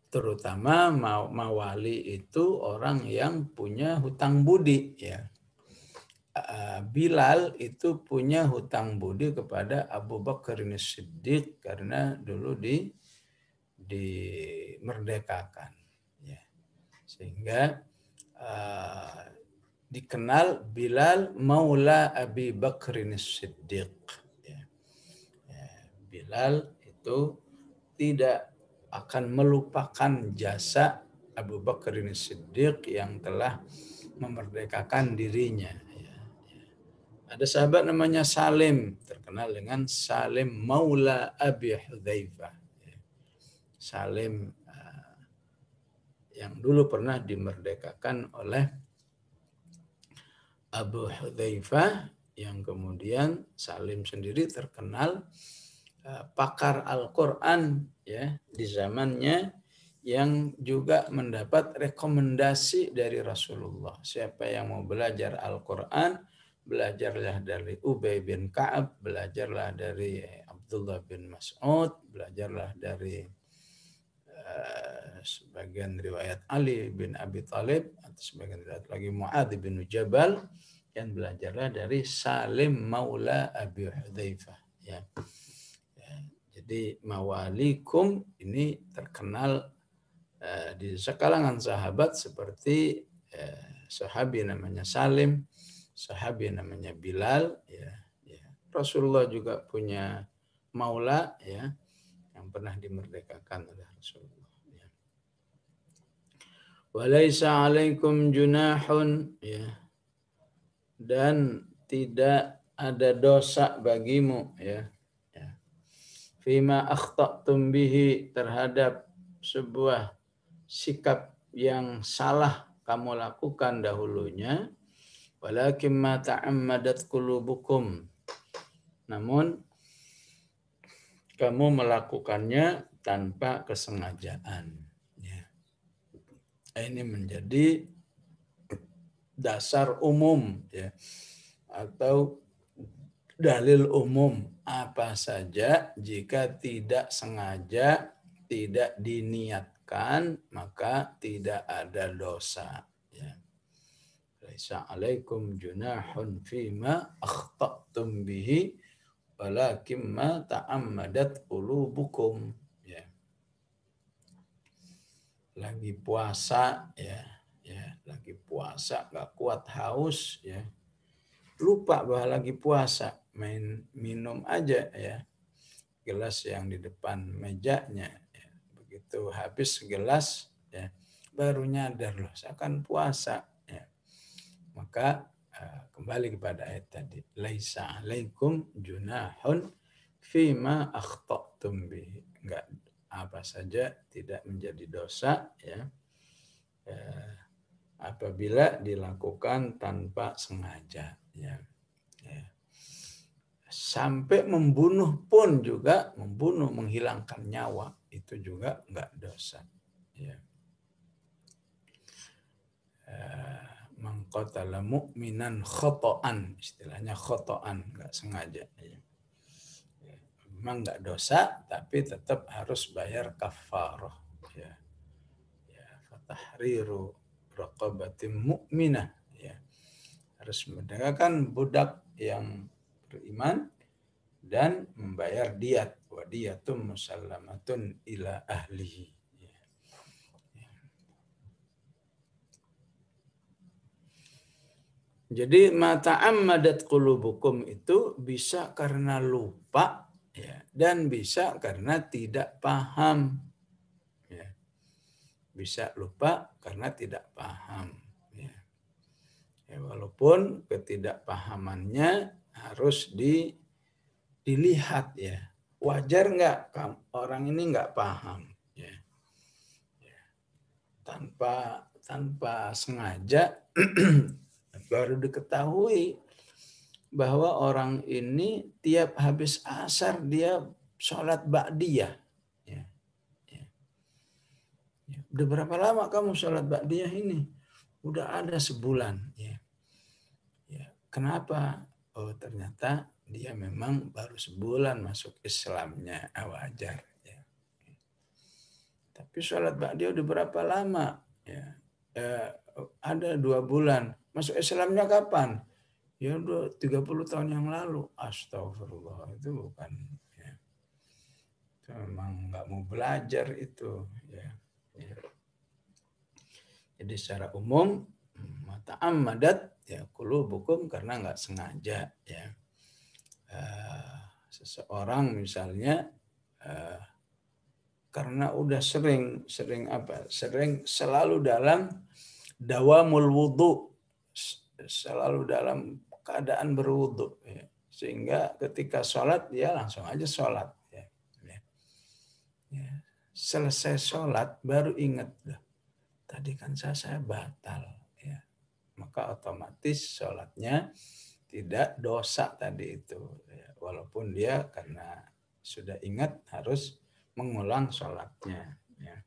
S1: Terutama mawali itu orang yang punya hutang budi ya. Bilal itu punya hutang budi kepada Abu Bakar Siddiq karena dulu dimerdekakan ya. Sehingga dikenal Bilal Maula Abi Bakar Siddiq ya. Bilal itu tidak akan melupakan jasa Abu Bakar Siddiq yang telah memerdekakan dirinya. Ada sahabat namanya Salim, terkenal dengan Salim Maula Abi Hudzaifah. Salim yang dulu pernah dimerdekakan oleh Abu Hudzaifah, yang kemudian Salim sendiri terkenal pakar Al-Quran ya di zamannya, yang juga mendapat rekomendasi dari Rasulullah. Siapa yang mau belajar Al-Quran, belajarlah dari Ubay bin Ka'ab, belajarlah dari Abdullah bin Mas'ud, belajarlah dari sebagian riwayat Ali bin Abi Thalib, atau sebagian riwayat lagi Mu'adz bin Jabal, dan belajarlah dari Salim Maula Abi Hudzaifah ya. Jadi mawalikum ini terkenal di sekalangan sahabat, seperti sahabi namanya Salim, sahabi namanya Bilal ya. Rasulullah juga punya maula ya, yang pernah dimerdekakan oleh Rasulullah ya. Walaisa alaikum junahun ya, dan tidak ada dosa bagimu ya. Fima akhta'tum bihi, terhadap sebuah sikap yang salah kamu lakukan dahulunya. Walakin ma ta'ammadat qulubukum, namun kamu melakukannya tanpa kesengajaan ya. Ini menjadi dasar umum ya, atau dalil umum. Apa saja jika tidak sengaja, tidak diniatkan, maka tidak ada dosa ya. Laisa alaikum junahun fima akhta'tum bihi, walakin ma ta'ammadat qulubukum. Ya. Lagi puasa ya, lagi puasa nggak kuat haus ya. Lupa bahwa lagi puasa, main minum aja ya. Gelas yang di depan mejanya ya. Begitu habis gelas ya, baru nyadar loh saya akan puasa ya. Maka kembali kepada ayat tadi, laisa alaikum junahun fima akhtatum bihi. Enggak apa saja tidak menjadi dosa ya, apabila dilakukan tanpa sengaja ya. Ya. Sampai membunuh pun juga, menghilangkan nyawa itu juga enggak dosa ya. Mengqatala mu'minan khotoan, istilahnya khotoan, nggak sengaja. Memang nggak dosa, tapi tetap harus bayar kafarah. Ya, fatahriru raqabatin mu'minah. Ya, harus merdekakan budak yang beriman dan membayar diyat. Wa diyatun musallamatun ila ahlihi. Jadi mata ammadat qulubukum itu bisa karena lupa ya, dan bisa karena tidak paham. Ya. Bisa lupa karena tidak paham. Ya. Ya, walaupun ketidakpahamannya harus dilihat ya. Wajar nggak orang ini nggak paham? Ya. Ya. Tanpa sengaja baru diketahui bahwa orang ini tiap habis asar dia sholat ba'diyah. Ya. Ya. Udah berapa lama kamu sholat ba'diyah ini? Udah ada sebulan. Ya. Ya. Kenapa? Oh ternyata dia memang baru sebulan masuk Islamnya. Wajar. Ya. Tapi sholat ba'diyah udah berapa lama? Ya. Ada 2 bulan. Masuk Islamnya kapan? Ya udah 30 tahun yang lalu. Astagfirullah, itu bukan ya. Itu memang nggak mau belajar itu ya. Ya. Jadi secara umum mata ammadat ya qulubukum karena nggak sengaja ya. Seseorang misalnya karena udah sering selalu dalam dawamul wudu, selalu dalam keadaan berwudu ya. Sehingga ketika sholat dia langsung aja sholat ya. Ya. Selesai sholat baru ingat tadi kan saya batal ya. Maka otomatis sholatnya tidak dosa tadi itu ya. Walaupun dia karena sudah ingat harus mengulang sholatnya ya.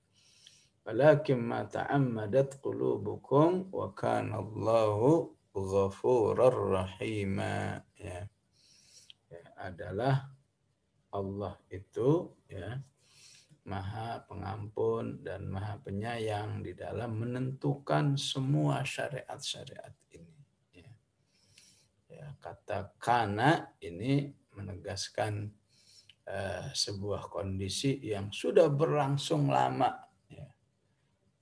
S1: Walakin ma ta'ammadat qulubukum wa kana Allahu ghafurur rahima ya. Ya, adalah Allah itu ya Maha Pengampun dan Maha Penyayang di dalam menentukan semua syariat-syariat ini. Ya. Ya, kata kana ini menegaskan sebuah kondisi yang sudah berlangsung lama. Ya.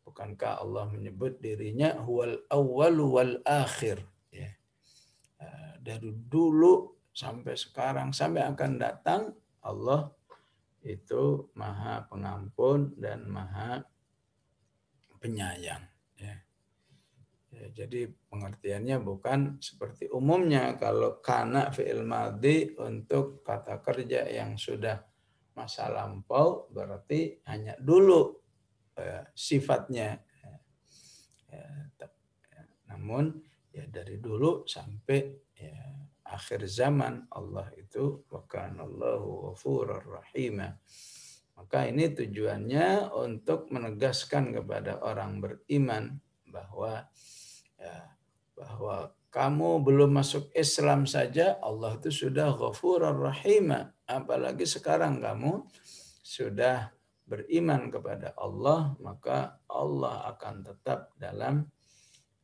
S1: Bukankah Allah menyebut dirinya huwal awwalu wal akhir. Ya. Dari dulu sampai sekarang, sampai akan datang, Allah itu Maha Pengampun dan Maha Penyayang. Ya. Ya, jadi pengertiannya bukan seperti umumnya kalau kana fi'il madhi untuk kata kerja yang sudah masa lampau berarti hanya dulu sifatnya. Ya, namun ya dari dulu sampai ya, akhir zaman Allah itu wa kana Allahu ghafurur rahima. Maka ini tujuannya untuk menegaskan kepada orang beriman bahwa kamu belum masuk Islam saja Allah itu sudah ghafurur rahima. Apalagi sekarang kamu sudah beriman kepada Allah, maka Allah akan tetap dalam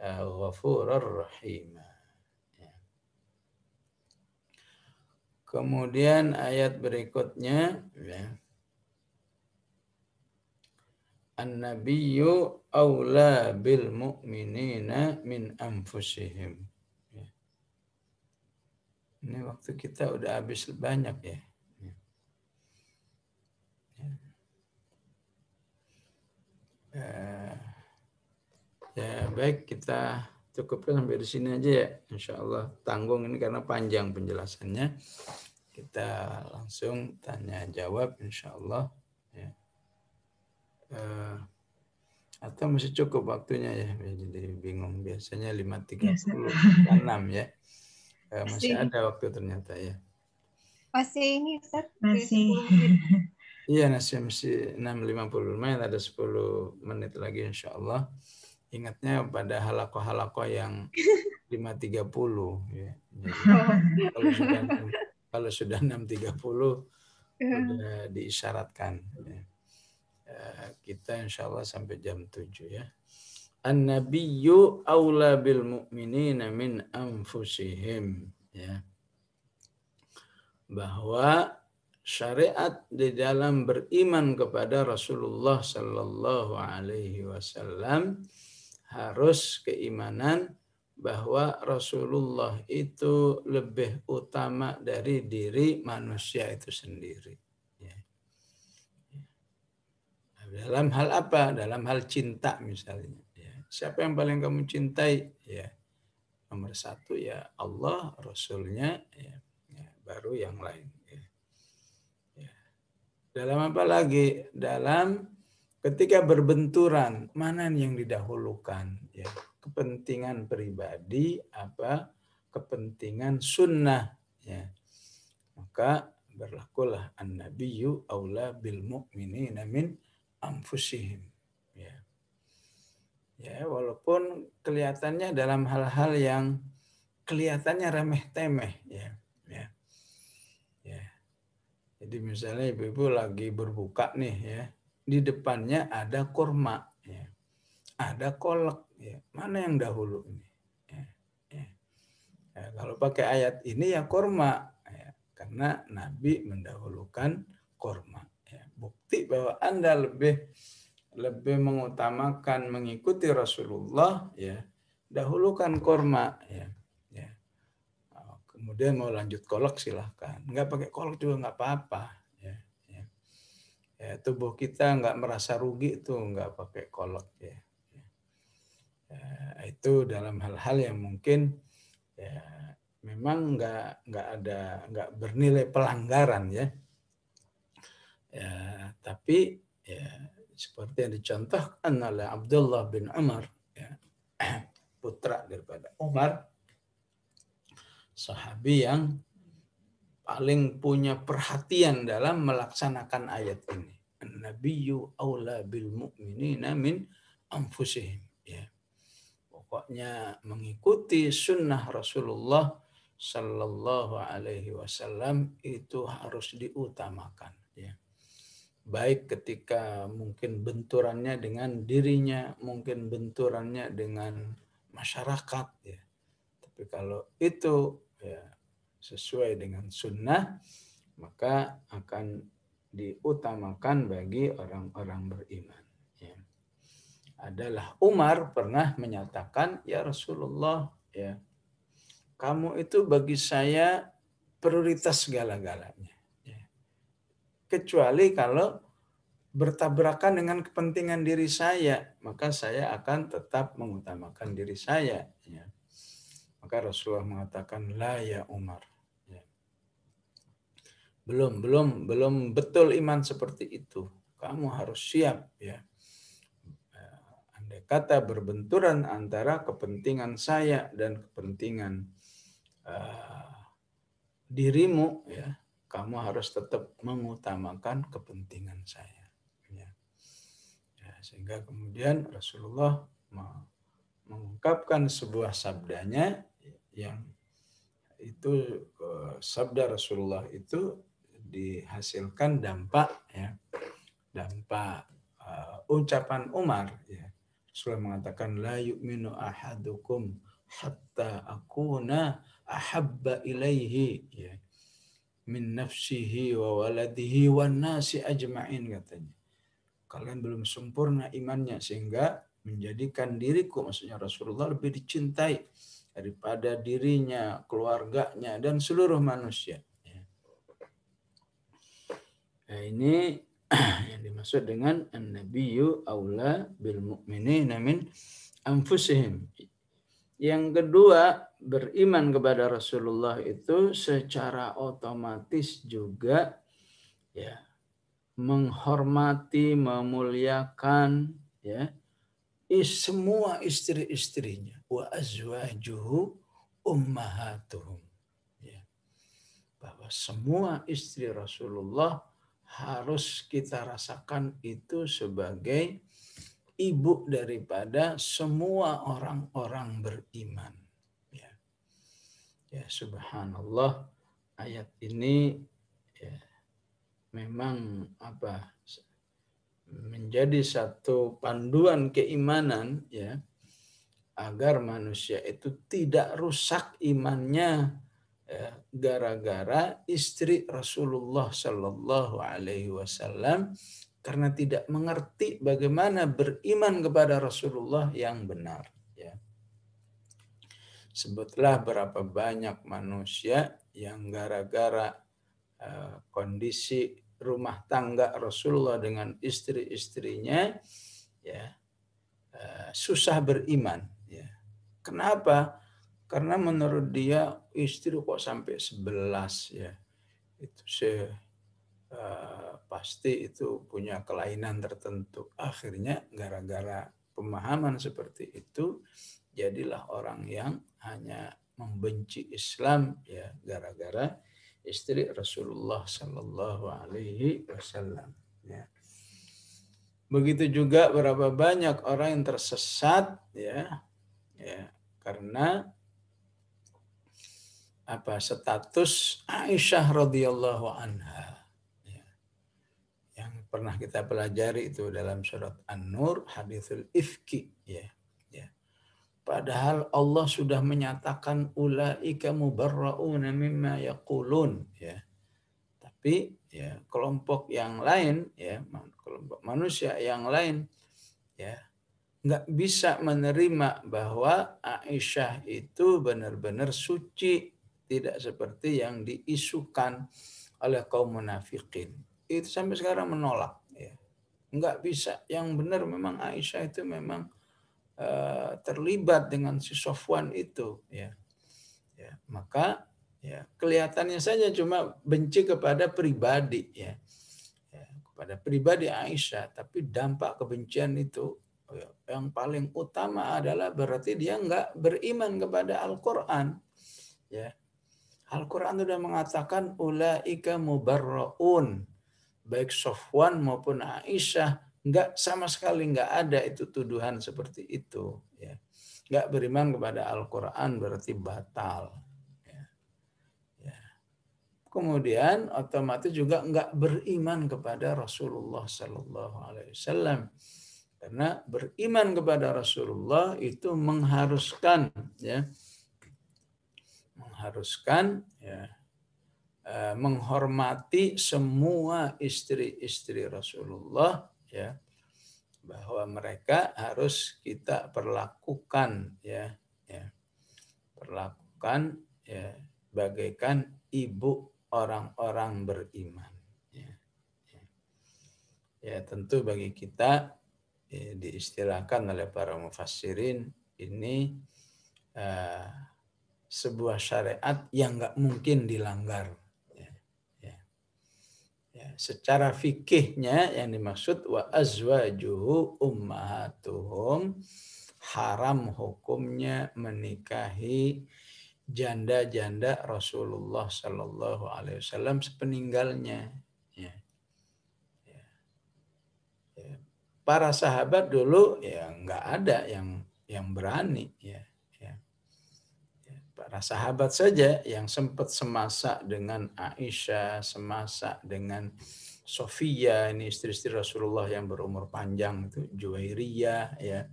S1: ghafurur rahima. Kemudian ayat berikutnya ya. An-nabiyyu aula bil mu'minina min anfusihim. Ya. Ini waktu kita udah habis banyak ya. Ya baik, kita cukupkan sampai di sini aja ya. Insya Allah tanggung ini karena panjang penjelasannya. Kita langsung tanya jawab insya Allah. Ya. Atau masih cukup waktunya ya. Jadi bingung. Biasanya 5.30, 6 ya. Masih ada waktu ternyata ya.
S2: Masih ini Ustaz,
S3: Masih.
S2: 10 menit.
S1: Iya, masih 6.50. Lumayan ada 10 menit lagi insya Allah. Ingatnya pada halaqah-halaqah yang 5.30 ya. Jadi, kalau sudah 6.30 sudah diisyaratkan ya. Kita insya Allah sampai jam 7 ya. An-nabiyyu aula bil mu'minina min anfusihim ya. Bahwa syariat di dalam beriman kepada Rasulullah sallallahu alaihi wasallam harus keimanan bahwa Rasulullah itu lebih utama dari diri manusia itu sendiri. Ya. Dalam hal apa? Dalam hal cinta misalnya. Ya. Siapa yang paling kamu cintai? Ya. Nomor 1 ya Allah, Rasulnya, ya. Ya. Baru yang lain. Ya. Ya. Dalam apa lagi? Dalam ketika berbenturan, mana yang didahulukan? Ya. Kepentingan pribadi apa kepentingan sunnah ya, maka berlakulah an-nabiyyu aula bil mu'minina min anfusihim ya. Ya walaupun kelihatannya dalam hal-hal yang kelihatannya remeh-temeh ya. Ya. Ya. Jadi misalnya ibu-ibu lagi berbuka nih ya, di depannya ada kurma ya. Ada kolak ya. Mana yang dahulu ini? Ya, ya. Ya, kalau pakai ayat ini ya kurma ya, karena Nabi mendahulukan kurma. Ya, bukti bahwa Anda lebih mengutamakan mengikuti Rasulullah ya, dahulukan kurma ya. Ya. Kemudian mau lanjut kolak silahkan. Nggak pakai kolak juga nggak apa-apa. Ya, ya. Ya, tubuh kita nggak merasa rugi itu nggak pakai kolak ya. Itu dalam hal-hal yang mungkin ya memang nggak bernilai pelanggaran ya. Ya tapi ya seperti yang dicontohkan oleh Abdullah bin Umar ya, putra daripada Umar, sahabi yang paling punya perhatian dalam melaksanakan ayat ini. An-nabiyyu aula bil mu'minina min anfusihim ya. Pokoknya mengikuti sunnah Rasulullah Sallallahu Alaihi Wasallam itu harus diutamakan. Ya. Baik ketika mungkin benturannya dengan dirinya, mungkin benturannya dengan masyarakat. Ya. Tapi kalau itu ya, sesuai dengan sunnah, maka akan diutamakan bagi orang-orang beriman. Adalah Umar pernah menyatakan, ya Rasulullah, ya kamu itu bagi saya prioritas segala-galanya. Ya. Kecuali kalau bertabrakan dengan kepentingan diri saya, maka saya akan tetap mengutamakan diri saya. Ya. Maka Rasulullah mengatakan, la ya Umar. Ya. Belum betul iman seperti itu. Kamu harus siap ya. Andai kata berbenturan antara kepentingan saya dan kepentingan dirimu, ya, kamu harus tetap mengutamakan kepentingan saya. Ya. Ya, sehingga kemudian Rasulullah mengungkapkan sebuah sabdanya yang itu sabda Rasulullah itu dihasilkan dampak ya, dampak ucapan Umar ya. Rasulullah mengatakan la yu'minu ahadukum hatta akuna ahabba ilaihi ya, min nafsihi wa waladihi wan nasi ajma'in katanya. Kalian belum sempurna imannya sehingga menjadikan diriku, maksudnya Rasulullah, lebih dicintai daripada dirinya, keluarganya, dan seluruh manusia. Nah, ini yang dimaksud dengan an-nabiyyu aula bil mu'minina min anfusihim. Yang kedua, beriman kepada Rasulullah itu secara otomatis juga ya menghormati, memuliakan ya semua istri-istrinya. Wa azwajuhu ummahatuhum. Ya. Bahwa semua istri Rasulullah harus kita rasakan itu sebagai ibu daripada semua orang-orang beriman. Ya. Ya, subhanallah, ayat ini ya, memang menjadi satu panduan keimanan ya, agar manusia itu tidak rusak imannya ya, gara-gara istri Rasulullah Shallallahu Alaihi Wasallam karena tidak mengerti bagaimana beriman kepada Rasulullah yang benar. Ya. Sebutlah berapa banyak manusia yang gara-gara kondisi rumah tangga Rasulullah dengan istri-istrinya ya susah beriman. Ya. Kenapa? Karena menurut dia istri kok sampai 11 ya. Itu pasti itu punya kelainan tertentu. Akhirnya gara-gara pemahaman seperti itu, jadilah orang yang hanya membenci Islam ya gara-gara istri Rasulullah Sallallahu Alaihi Wasallam. Ya. Begitu juga berapa banyak orang yang tersesat ya karena status Aisyah radhiyallahu anha ya, yang pernah kita pelajari itu dalam surat An-Nur, haditsul ifki ya. Padahal Allah sudah menyatakan ulaika mubarrauna mimma yaqulun ya. Tapi ya kelompok yang lain ya, kelompok manusia yang lain ya nggak bisa menerima bahwa Aisyah itu benar-benar suci, tidak seperti yang diisukan oleh kaum munafikin. Itu sampai sekarang menolak ya. Nggak bisa, yang benar memang Aisyah itu memang terlibat dengan si Sofwan itu ya. Maka ya kelihatannya saja cuma benci kepada pribadi ya, kepada pribadi Aisyah, tapi dampak kebencian itu yang paling utama adalah berarti dia nggak beriman kepada Al-Quran ya. Al-Quran sudah mengatakan ulaika mubarraun, baik Sofwan maupun Aisyah nggak, sama sekali nggak ada itu tuduhan seperti itu ya. Nggak beriman kepada Al-Quran berarti batal ya. Kemudian otomatis juga nggak beriman kepada Rasulullah Sallallahu Alaihi Wasallam, karena beriman kepada Rasulullah itu mengharuskan menghormati semua istri-istri Rasulullah ya, bahwa mereka harus kita perlakukan bagaikan ibu orang-orang beriman ya. Tentu bagi kita diistilahkan oleh para mufassirin ini sebuah syariat yang nggak mungkin dilanggar. Secara fikihnya yang dimaksud wa azwajuhu ummahatuhum, haram hukumnya menikahi janda-janda Rasulullah Sallallahu Alaihi Wasallam sepeninggalnya. Para sahabat dulu ya nggak ada yang berani ya. Para sahabat saja yang sempat semasa dengan Aisyah, semasa dengan Sofia, ini istri-istri Rasulullah yang berumur panjang itu, Juwairiyah ya,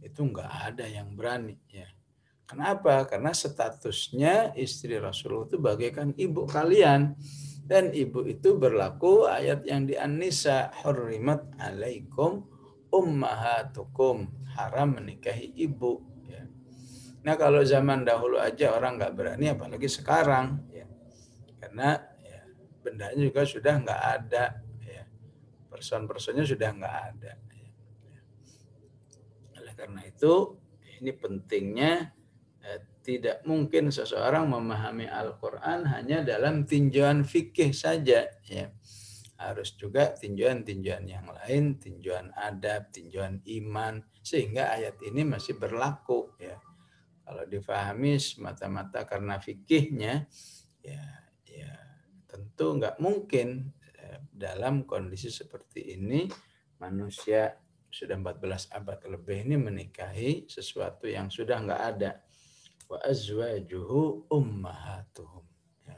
S1: itu nggak ada yang berani ya. Kenapa? Karena statusnya istri Rasulullah itu bagaikan ibu kalian. Dan ibu itu berlaku ayat yang di An-Nisa, hurrimat alaikum ummahatukum, haram menikahi ibu. Ya. Nah kalau zaman dahulu aja orang nggak berani, apalagi sekarang, ya. Karena ya, bendanya juga sudah nggak ada, ya. Person-personnya sudah nggak ada. Ya. Oleh karena itu, ini pentingnya tidak mungkin seseorang memahami Al-Quran hanya dalam tinjauan fikih saja, ya. Harus juga tinjauan-tinjauan yang lain, tinjauan adab, tinjauan iman, sehingga ayat ini masih berlaku, ya. Kalau difahami semata-mata karena fikihnya, ya tentu nggak mungkin dalam kondisi seperti ini manusia sudah 14 abad lebih ini menikahi sesuatu yang sudah nggak ada. Wa azwajuhu ummahatuhum. Ya.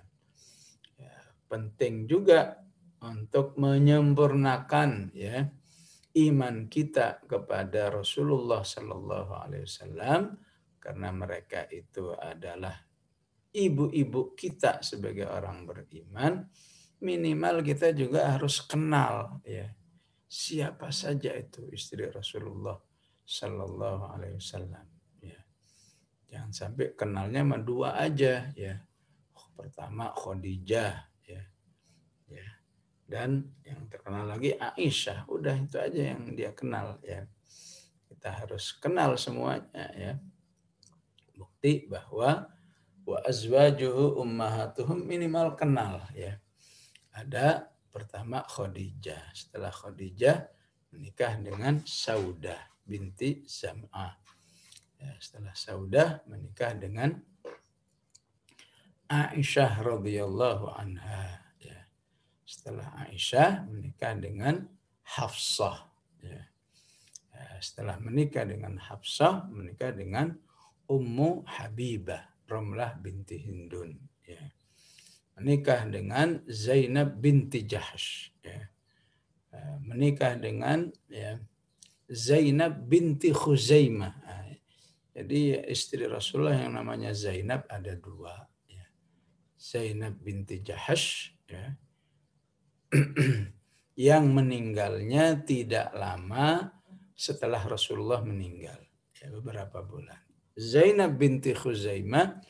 S1: Ya, penting juga untuk menyempurnakan, ya, iman kita kepada Rasulullah Sallallahu Alaihi Wasallam, karena mereka itu adalah ibu-ibu kita sebagai orang beriman. Minimal kita juga harus kenal, ya, siapa saja itu istri Rasulullah Sallallahu Alaihi Wasallam. Ya. Jangan sampai kenalnya cuma dua aja, ya. Pertama Khadijah, ya. Ya. Dan yang terkenal lagi Aisyah. Udah itu aja yang dia kenal, ya. Kita harus kenal semuanya, ya. Bukti bahwa wa azwajuhu ummahatuhum, minimal kenal, ya. Ada pertama Khadijah. Setelah Khadijah menikah dengan Saudah binti Zam'ah. Ya, setelah Saudah menikah dengan Aisyah radhiyallahu anha. Ya. Setelah Aisyah menikah dengan Hafsah. Ya. Ya, setelah menikah dengan Hafsah menikah dengan Ummu Habibah Ramlah binti Hindun. Ya. Menikah dengan Zainab binti Jahsh. Ya. Menikah dengan, ya, Zainab binti Khuzaimah. Jadi istri Rasulullah yang namanya Zainab ada dua. Ya. Zainab binti Jahash, ya, yang meninggalnya tidak lama setelah Rasulullah meninggal, ya, beberapa bulan. Zainab binti Khuzaimah,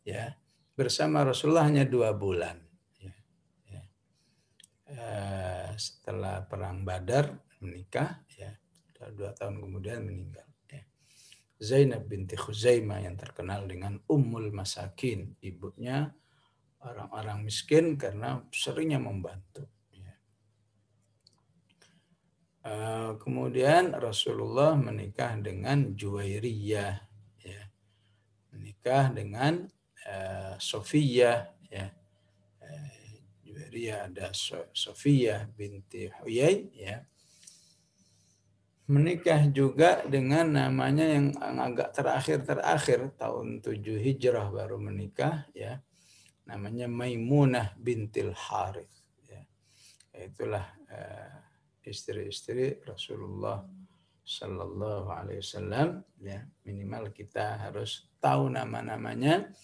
S1: ya, bersama Rasulullah hanya 2 bulan. Ya. Ya. Setelah perang Badar menikah, ya, 2 tahun kemudian meninggal. Zainab binti Khuzaimah yang terkenal dengan Ummul Masakin, ibunya orang-orang miskin karena seringnya membantu. Kemudian Rasulullah menikah dengan Juwairiyah, ya. Menikah dengan Sofiyah, ya. Juwairiyah ada Sofiyah binti Huyai, ya. Menikah juga dengan namanya yang agak terakhir tahun 7 Hijrah baru menikah, ya. Namanya Maimunah bintil Harith, ya. Itulah istri-istri Rasulullah Sallallahu Alaihi Wasallam, ya. Minimal kita harus tahu nama-namanya.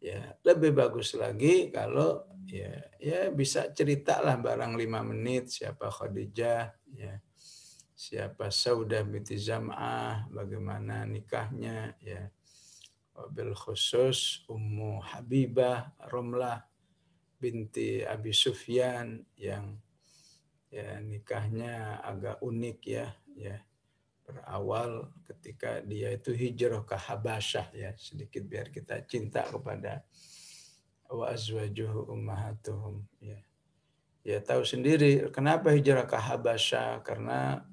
S1: Ya, lebih bagus lagi kalau, ya bisa ceritalah barang 5 menit siapa Khadijah, ya. Siapa Saudah binti Zam'ah, bagaimana nikahnya, ya. Wabil khusus Ummu Habibah Ramlah binti Abi Sufyan yang, ya, nikahnya agak unik, ya. Berawal ketika dia itu hijrah ke Habasyah, ya. Sedikit biar kita cinta kepada wa azwajuhu ummahatuhum, ya. Ya tahu sendiri kenapa hijrah ke Habasyah, karena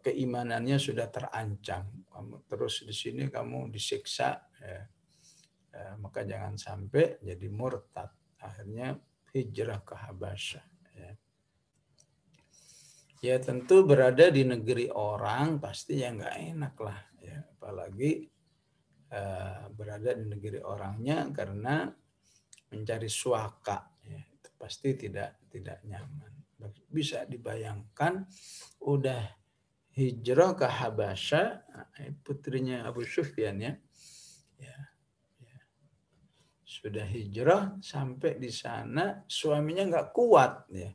S1: keimanannya sudah terancam. Kamu terus di sini kamu disiksa, ya. Maka jangan sampai jadi murtad. Akhirnya hijrah ke Habasyah. Ya. Ya tentu berada di negeri orang pasti ya nggak enak lah. Ya. Apalagi berada di negeri orangnya karena mencari suaka. Ya. Itu pasti tidak nyaman. Bisa dibayangkan udah hijrah ke Habasyah, putrinya Abu Sufyan, ya. sudah hijrah sampai di sana suaminya nggak kuat ya.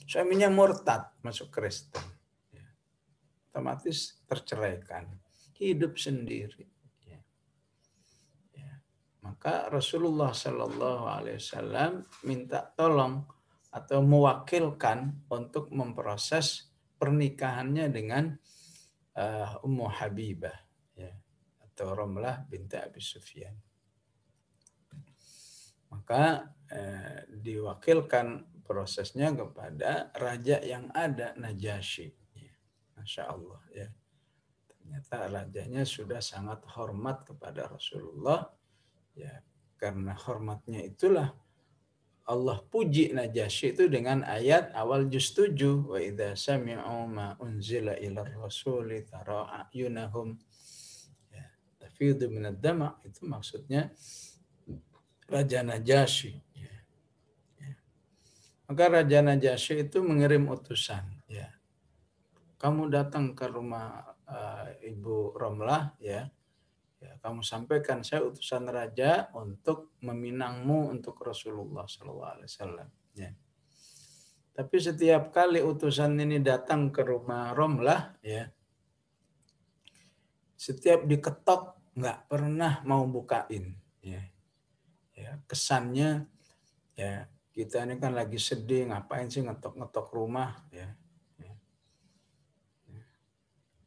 S1: Suaminya murtad masuk Kristen. Ya. Otomatis terceraikan. Hidup sendiri. Ya. Ya. Maka Rasulullah Shallallahu Alaihi Wasallam minta tolong atau mewakilkan untuk memproses pernikahannya dengan Ummu Habibah ya, atau Ramlah binti Abi Sufyan. Maka diwakilkan prosesnya kepada raja yang ada, Najasyi. Ya. Masya Allah ya. Ternyata rajanya sudah sangat hormat kepada Rasulullah. Ya, karena hormatnya itulah Allah puji Najasyi itu dengan ayat awal juz 7, wa idza sami'u ma unzila ila rasuli tara ayunahum ya tafidu minad dama, itu maksudnya Raja Najasyi. Ya. Ya. Maka Raja Najasyi itu mengirim utusan, ya. Kamu datang ke rumah Ibu Ramlah ya. Ya, kamu sampaikan saya utusan raja untuk meminangmu untuk Rasulullah SAW. Ya. Tapi setiap kali utusan ini datang ke rumah Ramlah, ya, setiap diketok nggak pernah mau bukain. Ya. Ya, kesannya ya kita ini kan lagi sedih, ngapain sih ngetok-ngetok rumah? Ya. Ya.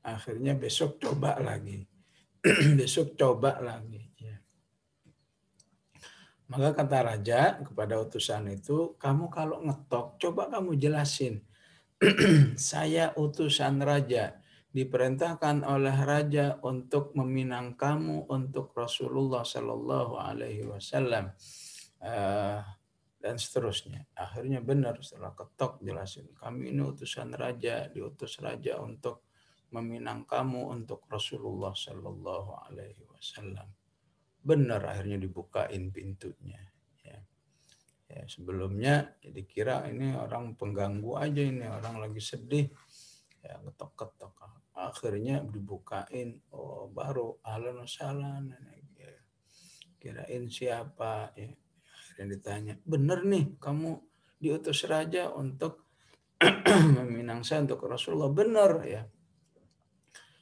S1: Akhirnya besok coba lagi. Besok coba lagi. Ya. Maka kata raja kepada utusan itu, kamu kalau ngetok, coba kamu jelasin. Saya utusan raja, diperintahkan oleh raja untuk meminang kamu untuk Rasulullah Shallallahu Alaihi Wasallam dan seterusnya. Akhirnya benar setelah ketok jelasin, kami ini utusan raja, diutus raja untuk meminang kamu untuk Rasulullah Shallallahu Alaihi Wasallam. Benar akhirnya dibukain pintunya. Ya. Ya, sebelumnya ya dikira ini orang pengganggu aja, ini orang lagi sedih. Ya, ketok-ketok. Akhirnya dibukain, oh baru ahlan wa sahlan. Ya. Kirain siapa? Ya. Akhirnya ditanya, benar nih kamu diutus raja untuk meminang saya untuk Rasulullah. Benar ya.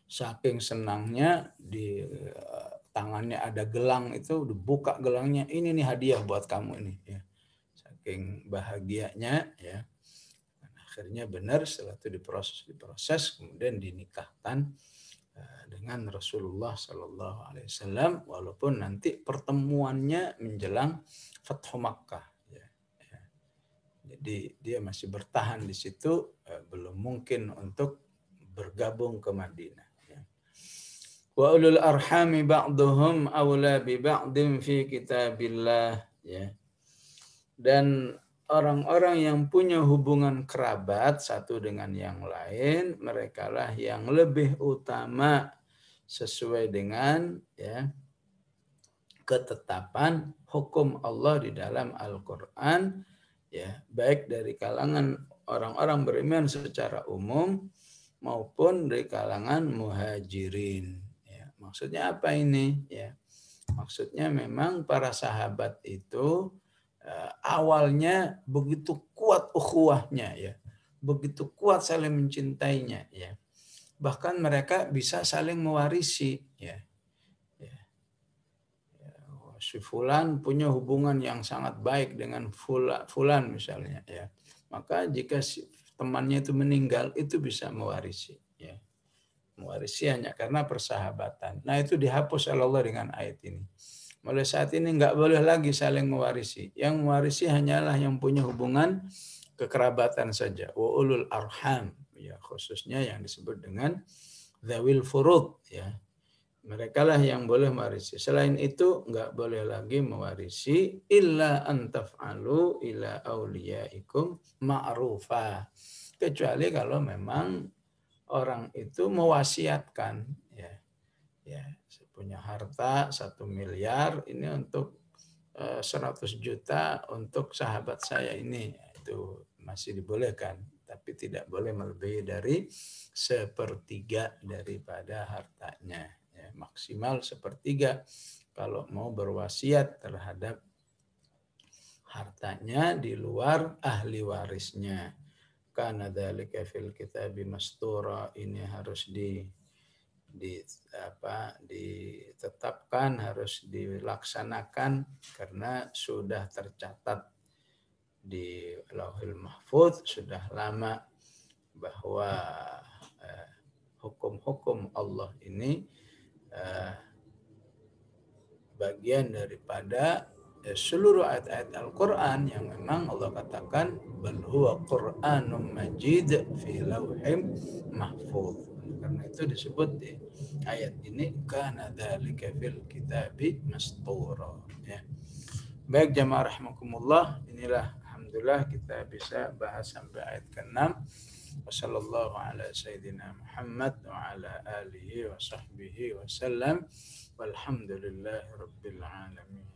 S1: Saking senangnya di tangannya ada gelang, itu dibuka gelangnya, ini nih hadiah buat kamu ini ya. Saking bahagianya ya. Dan akhirnya benar setelah itu diproses kemudian dinikahkan dengan Rasulullah Shallallahu Alaihi Wasallam, walaupun nanti pertemuannya menjelang Fathu Makkah ya. Ya. Jadi dia masih bertahan di situ, belum mungkin untuk bergabung ke Madinah. Wa ulul arhami ba'duhum awla bi ba'din fi kitabillah ya. Dan orang-orang yang punya hubungan kerabat satu dengan yang lain, merekalah yang lebih utama sesuai dengan ya ketetapan hukum Allah di dalam Al-Qur'an ya, baik dari kalangan orang-orang beriman secara umum maupun dari kalangan muhajirin. Maksudnya apa ini? Ya, maksudnya memang para sahabat itu awalnya begitu kuat ukhuwahnya ya, begitu kuat saling mencintainya ya. Bahkan mereka bisa saling mewarisi ya. Ya. Si fulan punya hubungan yang sangat baik dengan fulan misalnya ya. Maka jika si temannya itu meninggal, itu bisa mewarisi ya. Mewarisi hanya karena persahabatan. Nah itu dihapus oleh Allah dengan ayat ini. Mulai saat ini nggak boleh lagi saling mewarisi. Yang mewarisi hanyalah yang punya hubungan kekerabatan saja. Wa ulul arham, ya khususnya yang disebut dengan dzawil furud, ya. Mereka lah yang boleh mewarisi. Selain itu nggak boleh lagi mewarisi illa antaf'alu ila auliyaikum ma'rufa. Kecuali kalau memang orang itu mewasiatkan ya, saya punya harta 1 miliar ini untuk 100 juta untuk sahabat saya ini, itu masih dibolehkan, tapi tidak boleh melebihi dari 1/3 daripada hartanya ya, maksimal 1/3 kalau mau berwasiat terhadap hartanya di luar ahli warisnya. Karena dzalika fil kitabi mastura, ini harus ditetapkan, harus dilaksanakan karena sudah tercatat di Lauhul Mahfuz sudah lama bahwa hukum-hukum Allah ini bagian daripada seluruh ayat-ayat Al-Quran yang memang Allah katakan bal huwa Qur'anun Majid fi lauhim mahfuz. Karena itu disebut di ayat ini kana dzalika fil kitabi mastura, ya. Baik jamaah rahimakumullah, inilah alhamdulillah kita bisa bahas sampai ayat ke-6. Wassallallahu ala sayyidina Muhammad wa ala alihi wa sahbihi wa sallam. Walhamdulillahi rabbil alamin.